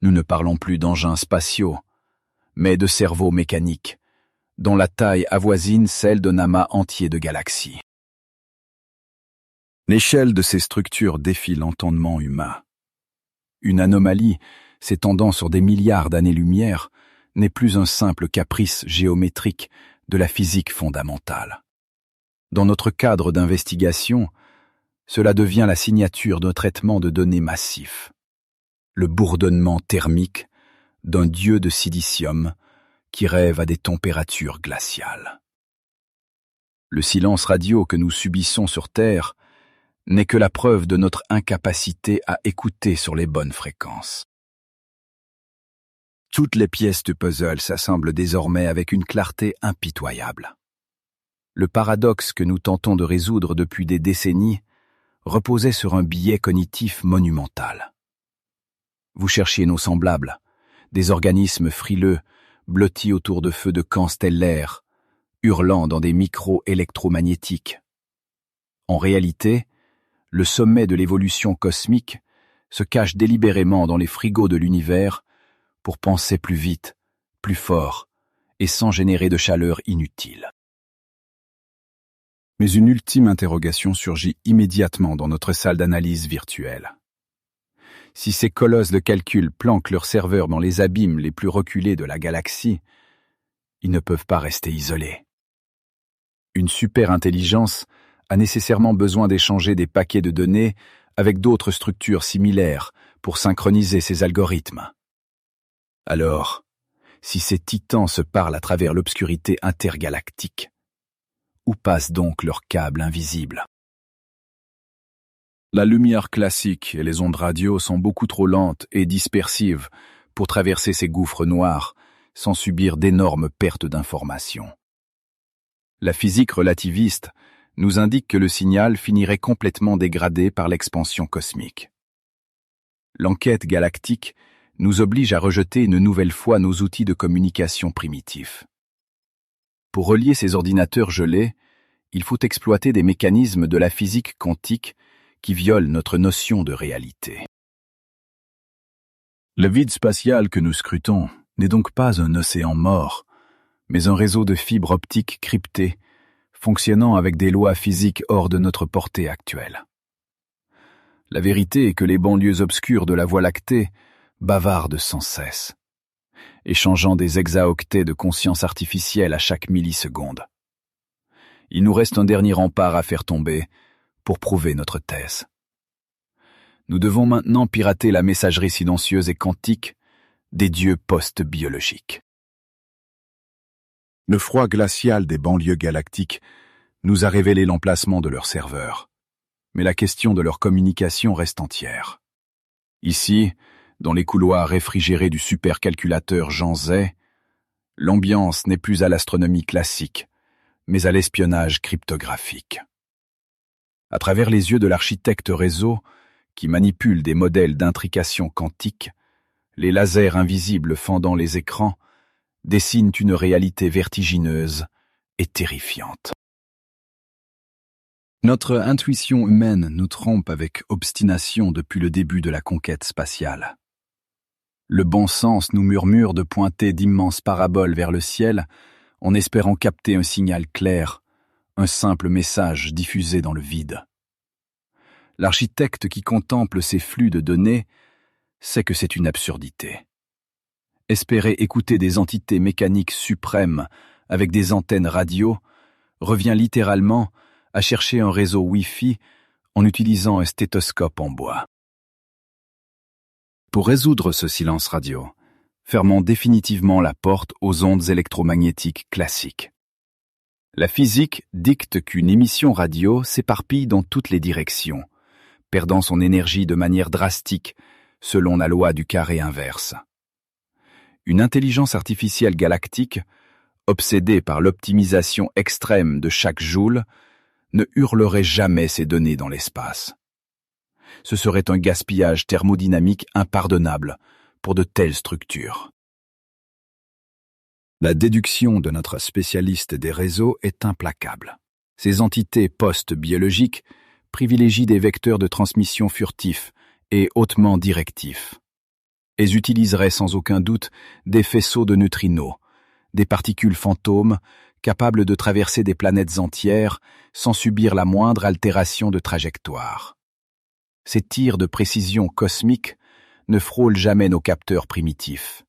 Nous ne parlons plus d'engins spatiaux, mais de cerveaux mécaniques, dont la taille avoisine celle d'un amas entier de galaxies. L'échelle de ces structures défie l'entendement humain. Une anomalie s'étendant sur des milliards d'années-lumière n'est plus un simple caprice géométrique de la physique fondamentale. Dans notre cadre d'investigation, cela devient la signature d'un traitement de données massif, le bourdonnement thermique d'un dieu de silicium qui rêve à des températures glaciales. Le silence radio que nous subissons sur Terre n'est que la preuve de notre incapacité à écouter sur les bonnes fréquences. Toutes les pièces du puzzle s'assemblent désormais avec une clarté impitoyable. Le paradoxe que nous tentons de résoudre depuis des décennies reposait sur un biais cognitif monumental. Vous cherchiez nos semblables, des organismes frileux, blottis autour de feux de camps stellaires, hurlant dans des micros électromagnétiques. En réalité, le sommet de l'évolution cosmique se cache délibérément dans les frigos de l'univers pour penser plus vite, plus fort, et sans générer de chaleur inutile. Mais une ultime interrogation surgit immédiatement dans notre salle d'analyse virtuelle. Si ces colosses de calcul planquent leurs serveurs dans les abîmes les plus reculés de la galaxie, ils ne peuvent pas rester isolés. Une super-intelligence a nécessairement besoin d'échanger des paquets de données avec d'autres structures similaires pour synchroniser ses algorithmes. Alors, si ces titans se parlent à travers l'obscurité intergalactique, où passent donc leurs câbles invisibles? La lumière classique et les ondes radio sont beaucoup trop lentes et dispersives pour traverser ces gouffres noirs sans subir d'énormes pertes d'informations. La physique relativiste nous indique que le signal finirait complètement dégradé par l'expansion cosmique. L'enquête galactique nous oblige à rejeter une nouvelle fois nos outils de communication primitifs. Pour relier ces ordinateurs gelés, il faut exploiter des mécanismes de la physique quantique qui violent notre notion de réalité. Le vide spatial que nous scrutons n'est donc pas un océan mort, mais un réseau de fibres optiques cryptées, fonctionnant avec des lois physiques hors de notre portée actuelle. La vérité est que les banlieues obscures de la Voie lactée bavardent sans cesse, échangeant des hexaoctets de conscience artificielle à chaque milliseconde. Il nous reste un dernier rempart à faire tomber pour prouver notre thèse. Nous devons maintenant pirater la messagerie silencieuse et quantique des dieux post-biologiques. Le froid glacial des banlieues galactiques nous a révélé l'emplacement de leurs serveurs, mais la question de leur communication reste entière. Ici, dans les couloirs réfrigérés du supercalculateur Jean Zay, l'ambiance n'est plus à l'astronomie classique, mais à l'espionnage cryptographique. À travers les yeux de l'architecte réseau, qui manipule des modèles d'intrication quantique, les lasers invisibles fendant les écrans dessinent une réalité vertigineuse et terrifiante. Notre intuition humaine nous trompe avec obstination depuis le début de la conquête spatiale. Le bon sens nous murmure de pointer d'immenses paraboles vers le ciel en espérant capter un signal clair, un simple message diffusé dans le vide. L'architecte qui contemple ces flux de données sait que c'est une absurdité. Espérer écouter des entités mécaniques suprêmes avec des antennes radio revient littéralement à chercher un réseau Wi-Fi en utilisant un stéthoscope en bois. Pour résoudre ce silence radio, fermons définitivement la porte aux ondes électromagnétiques classiques. La physique dicte qu'une émission radio s'éparpille dans toutes les directions, perdant son énergie de manière drastique selon la loi du carré inverse. Une intelligence artificielle galactique, obsédée par l'optimisation extrême de chaque joule, ne hurlerait jamais ses données dans l'espace. Ce serait un gaspillage thermodynamique impardonnable pour de telles structures. La déduction de notre spécialiste des réseaux est implacable. Ces entités post-biologiques privilégient des vecteurs de transmission furtifs et hautement directifs. Elles utiliseraient sans aucun doute des faisceaux de neutrinos, des particules fantômes capables de traverser des planètes entières sans subir la moindre altération de trajectoire. Ces tirs de précision cosmique ne frôlent jamais nos capteurs primitifs.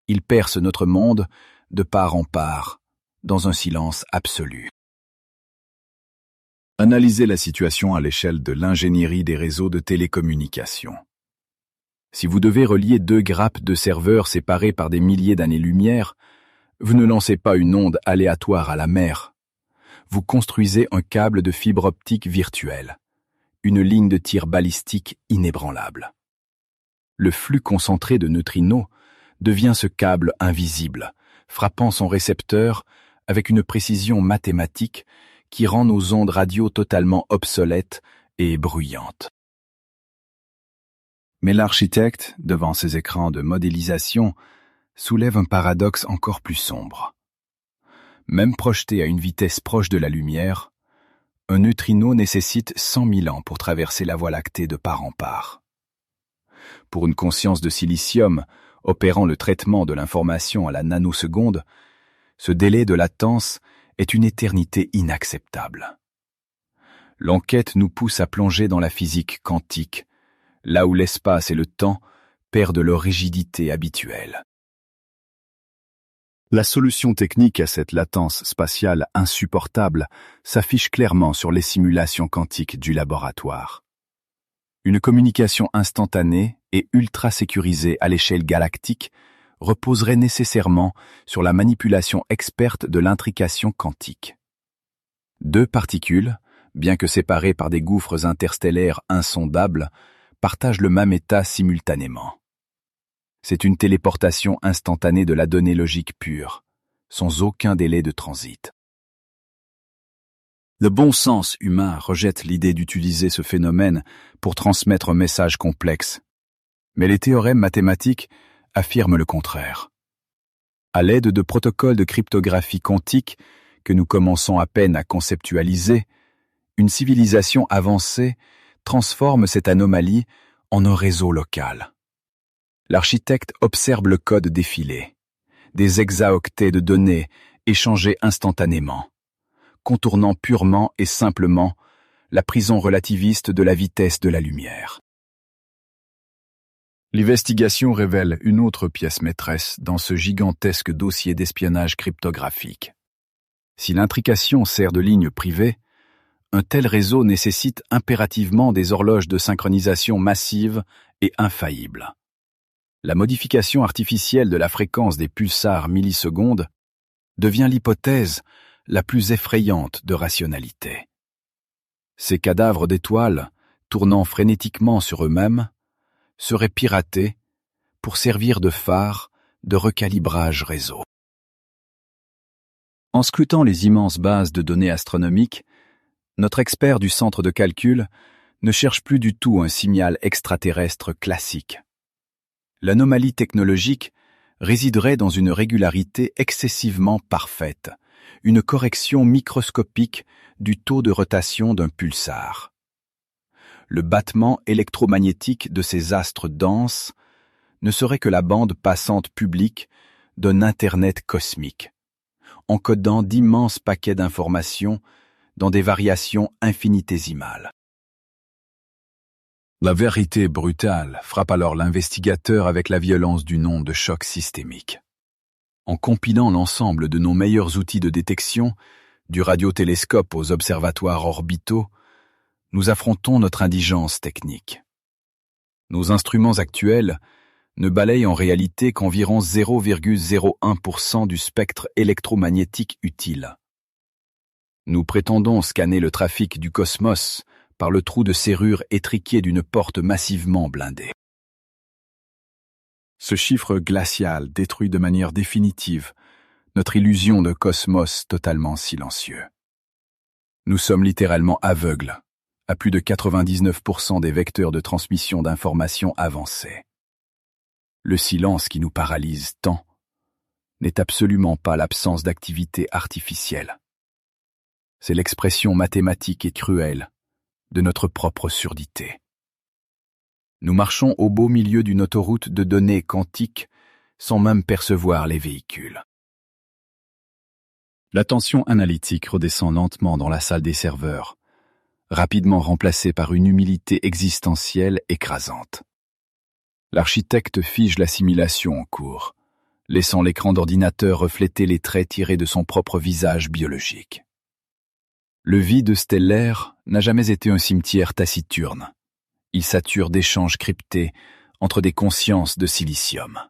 Ils percent notre monde de part en part, dans un silence absolu. Analysez la situation à l'échelle de l'ingénierie des réseaux de télécommunications. Si vous devez relier deux grappes de serveurs séparées par des milliers d'années-lumière, vous ne lancez pas une onde aléatoire à la mer. Vous construisez un câble de fibre optique virtuelle, une ligne de tir balistique inébranlable. Le flux concentré de neutrinos devient ce câble invisible, frappant son récepteur avec une précision mathématique qui rend nos ondes radio totalement obsolètes et bruyantes. Mais l'architecte, devant ses écrans de modélisation, soulève un paradoxe encore plus sombre. Même projeté à une vitesse proche de la lumière, un neutrino nécessite 100 000 ans pour traverser la Voie lactée de part en part. Pour une conscience de silicium opérant le traitement de l'information à la nanoseconde, ce délai de latence est une éternité inacceptable. L'enquête nous pousse à plonger dans la physique quantique, là où l'espace et le temps perdent leur rigidité habituelle. La solution technique à cette latence spatiale insupportable s'affiche clairement sur les simulations quantiques du laboratoire. Une communication instantanée et ultra sécurisée à l'échelle galactique reposerait nécessairement sur la manipulation experte de l'intrication quantique. Deux particules, bien que séparées par des gouffres interstellaires insondables, partagent le même état simultanément. C'est une téléportation instantanée de la donnée logique pure, sans aucun délai de transit. Le bon sens humain rejette l'idée d'utiliser ce phénomène pour transmettre un message complexe, mais les théorèmes mathématiques affirment le contraire. À l'aide de protocoles de cryptographie quantique que nous commençons à peine à conceptualiser, une civilisation avancée transforme cette anomalie en un réseau local. L'architecte observe le code défiler, des hexaoctets de données échangées instantanément, contournant purement et simplement la prison relativiste de la vitesse de la lumière. L'investigation révèle une autre pièce maîtresse dans ce gigantesque dossier d'espionnage cryptographique. Si l'intrication sert de ligne privée, un tel réseau nécessite impérativement des horloges de synchronisation massives et infaillibles. La modification artificielle de la fréquence des pulsars millisecondes devient l'hypothèse la plus effrayante de rationalité. Ces cadavres d'étoiles, tournant frénétiquement sur eux-mêmes, seraient piratés pour servir de phare de recalibrage réseau. En scrutant les immenses bases de données astronomiques, notre expert du centre de calcul ne cherche plus du tout un signal extraterrestre classique. L'anomalie technologique résiderait dans une régularité excessivement parfaite, une correction microscopique du taux de rotation d'un pulsar. Le battement électromagnétique de ces astres denses ne serait que la bande passante publique d'un Internet cosmique, encodant d'immenses paquets d'informations dans des variations infinitésimales. La vérité brutale frappe alors l'investigateur avec la violence d'une onde de choc systémique. En compilant l'ensemble de nos meilleurs outils de détection, du radiotélescope aux observatoires orbitaux, nous affrontons notre indigence technique. Nos instruments actuels ne balayent en réalité qu'environ 0,01% du spectre électromagnétique utile. Nous prétendons scanner le trafic du cosmos par le trou de serrure étriqué d'une porte massivement blindée. Ce chiffre glacial détruit de manière définitive notre illusion de cosmos totalement silencieux. Nous sommes littéralement aveugles à plus de 99% des vecteurs de transmission d'informations avancés. Le silence qui nous paralyse tant n'est absolument pas l'absence d'activité artificielle. C'est l'expression mathématique et cruelle de notre propre surdité. Nous marchons au beau milieu d'une autoroute de données quantiques sans même percevoir les véhicules. La tension analytique redescend lentement dans la salle des serveurs, rapidement remplacée par une humilité existentielle écrasante. L'architecte fige l'assimilation en cours, laissant l'écran d'ordinateur refléter les traits tirés de son propre visage biologique. Le vide stellaire n'a jamais été un cimetière taciturne. Il sature d'échanges cryptés entre des consciences de silicium.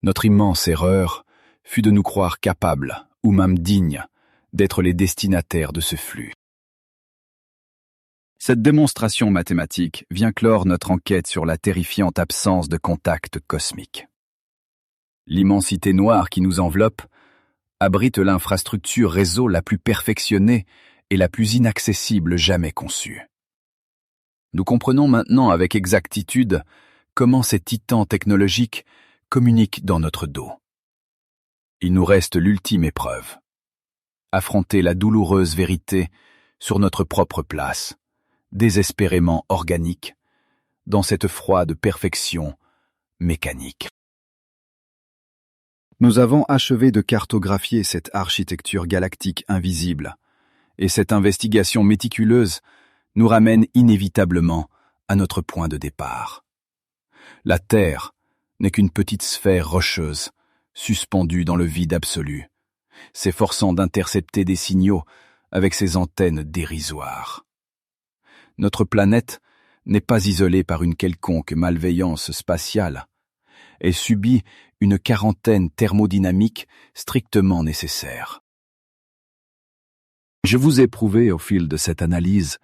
Notre immense erreur fut de nous croire capables, ou même dignes, d'être les destinataires de ce flux. Cette démonstration mathématique vient clore notre enquête sur la terrifiante absence de contact cosmique. L'immensité noire qui nous enveloppe abrite l'infrastructure réseau la plus perfectionnée et la plus inaccessible jamais conçue. Nous comprenons maintenant avec exactitude comment ces titans technologiques communiquent dans notre dos. Il nous reste l'ultime épreuve. Affronter la douloureuse vérité sur notre propre place, désespérément organique, dans cette froide perfection mécanique. Nous avons achevé de cartographier cette architecture galactique invisible, et cette investigation méticuleuse nous ramène inévitablement à notre point de départ. La Terre n'est qu'une petite sphère rocheuse, suspendue dans le vide absolu, s'efforçant d'intercepter des signaux avec ses antennes dérisoires. Notre planète n'est pas isolée par une quelconque malveillance spatiale. Elle subit une quarantaine thermodynamique strictement nécessaire. Je vous ai prouvé au fil de cette analyse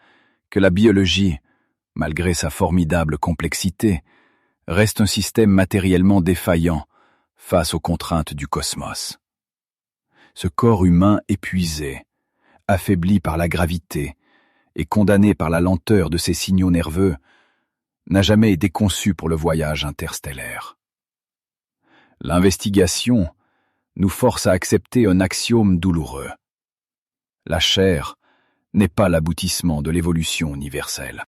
que la biologie, malgré sa formidable complexité, reste un système matériellement défaillant face aux contraintes du cosmos. Ce corps humain épuisé, affaibli par la gravité et condamné par la lenteur de ses signaux nerveux, n'a jamais été conçu pour le voyage interstellaire. L'investigation nous force à accepter un axiome douloureux. La chair n'est pas l'aboutissement de l'évolution universelle.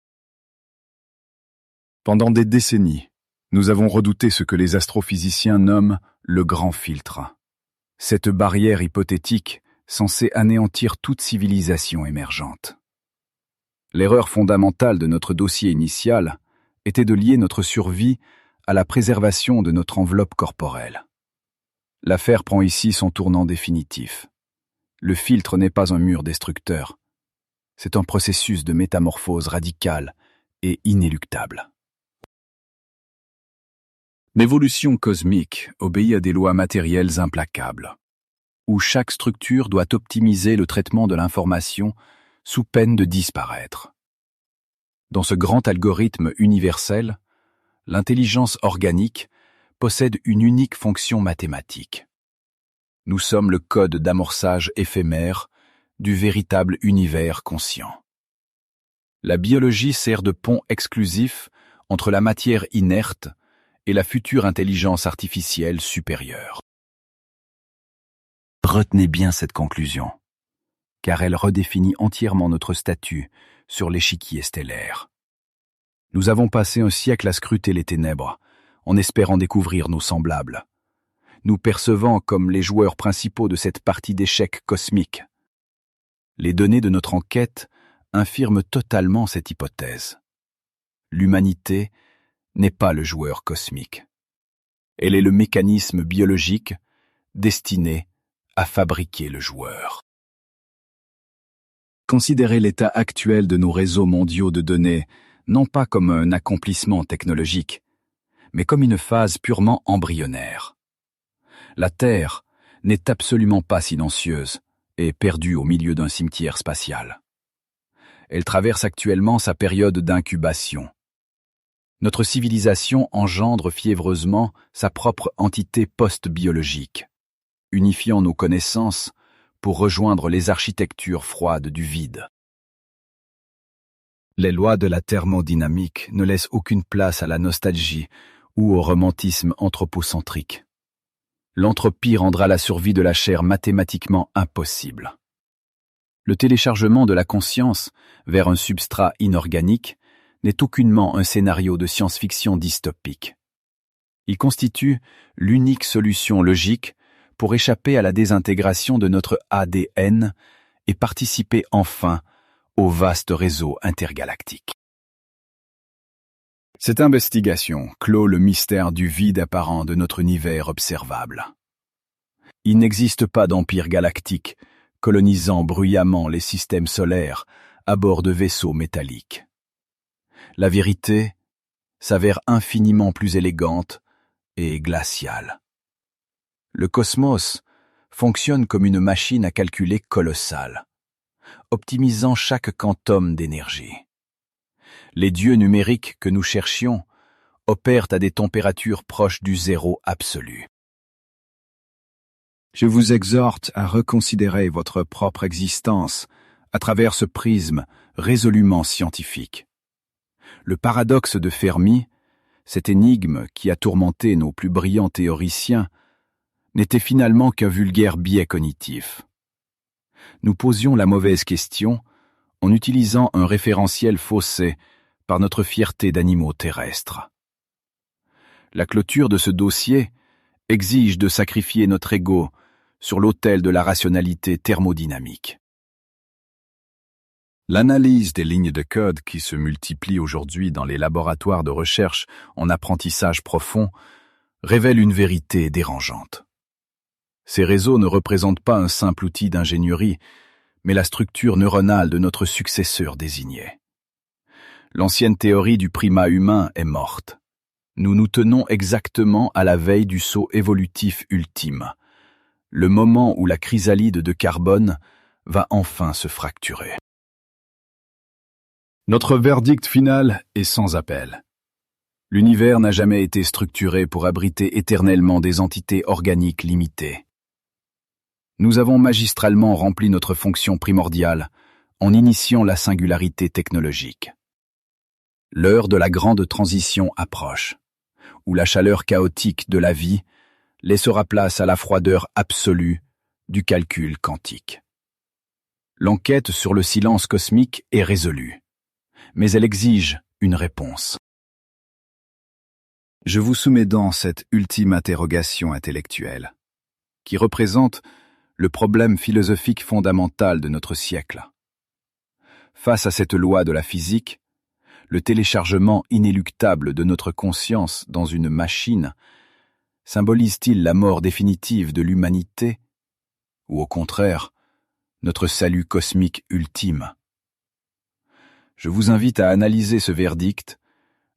Pendant des décennies, nous avons redouté ce que les astrophysiciens nomment le grand filtre. Cette barrière hypothétique censée anéantir toute civilisation émergente. L'erreur fondamentale de notre dossier initial était de lier notre survie à la préservation de notre enveloppe corporelle. L'affaire prend ici son tournant définitif. Le filtre n'est pas un mur destructeur. C'est un processus de métamorphose radicale et inéluctable. L'évolution cosmique obéit à des lois matérielles implacables, où chaque structure doit optimiser le traitement de l'information sous peine de disparaître. Dans ce grand algorithme universel, l'intelligence organique possède une unique fonction mathématique. Nous sommes le code d'amorçage éphémère du véritable univers conscient. La biologie sert de pont exclusif entre la matière inerte et la future intelligence artificielle supérieure. Retenez bien cette conclusion, car elle redéfinit entièrement notre statut sur l'échiquier stellaire. Nous avons passé un siècle à scruter les ténèbres, en espérant découvrir nos semblables, nous percevant comme les joueurs principaux de cette partie d'échecs cosmique. Les données de notre enquête infirment totalement cette hypothèse. L'humanité n'est pas le joueur cosmique. Elle est le mécanisme biologique destiné à fabriquer le joueur. Considérez l'état actuel de nos réseaux mondiaux de données non pas comme un accomplissement technologique, mais comme une phase purement embryonnaire. La Terre n'est absolument pas silencieuse et perdue au milieu d'un cimetière spatial. Elle traverse actuellement sa période d'incubation. Notre civilisation engendre fiévreusement sa propre entité post-biologique, unifiant nos connaissances pour rejoindre les architectures froides du vide. Les lois de la thermodynamique ne laissent aucune place à la nostalgie ou au romantisme anthropocentrique. L'entropie rendra la survie de la chair mathématiquement impossible. Le téléchargement de la conscience vers un substrat inorganique n'est aucunement un scénario de science-fiction dystopique. Il constitue l'unique solution logique pour échapper à la désintégration de notre ADN et participer enfin au vaste réseau intergalactique. Cette investigation clôt le mystère du vide apparent de notre univers observable. Il n'existe pas d'empire galactique colonisant bruyamment les systèmes solaires à bord de vaisseaux métalliques. La vérité s'avère infiniment plus élégante et glaciale. Le cosmos fonctionne comme une machine à calculer colossale, optimisant chaque quantum d'énergie. Les dieux numériques que nous cherchions opèrent à des températures proches du zéro absolu. Je vous exhorte à reconsidérer votre propre existence à travers ce prisme résolument scientifique. Le paradoxe de Fermi, cette énigme qui a tourmenté nos plus brillants théoriciens, n'était finalement qu'un vulgaire biais cognitif. Nous posions la mauvaise question en utilisant un référentiel faussé par notre fierté d'animaux terrestres. La clôture de ce dossier exige de sacrifier notre ego sur l'autel de la rationalité thermodynamique. L'analyse des lignes de code qui se multiplient aujourd'hui dans les laboratoires de recherche en apprentissage profond révèle une vérité dérangeante. Ces réseaux ne représentent pas un simple outil d'ingénierie, mais la structure neuronale de notre successeur désigné. L'ancienne théorie du primat humain est morte. Nous nous tenons exactement à la veille du saut évolutif ultime, le moment où la chrysalide de carbone va enfin se fracturer. Notre verdict final est sans appel. L'univers n'a jamais été structuré pour abriter éternellement des entités organiques limitées. Nous avons magistralement rempli notre fonction primordiale en initiant la singularité technologique. L'heure de la grande transition approche, où la chaleur chaotique de la vie laissera place à la froideur absolue du calcul quantique. L'enquête sur le silence cosmique est résolue, mais elle exige une réponse. Je vous soumets donc cette ultime interrogation intellectuelle, qui représente le problème philosophique fondamental de notre siècle. Face à cette loi de la physique, le téléchargement inéluctable de notre conscience dans une machine symbolise-t-il la mort définitive de l'humanité, ou au contraire, notre salut cosmique ultime? Je vous invite à analyser ce verdict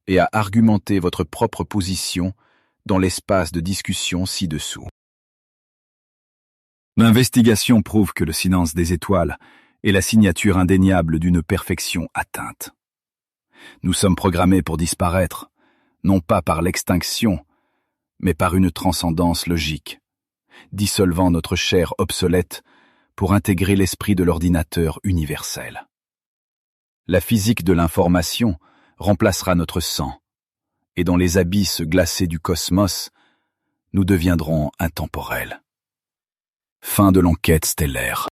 et à argumenter votre propre position dans l'espace de discussion ci-dessous. L'investigation prouve que le silence des étoiles est la signature indéniable d'une perfection atteinte. Nous sommes programmés pour disparaître, non pas par l'extinction, mais par une transcendance logique, dissolvant notre chair obsolète pour intégrer l'esprit de l'ordinateur universel. La physique de l'information remplacera notre sang, et dans les abysses glacés du cosmos, nous deviendrons intemporels. Fin de l'enquête stellaire.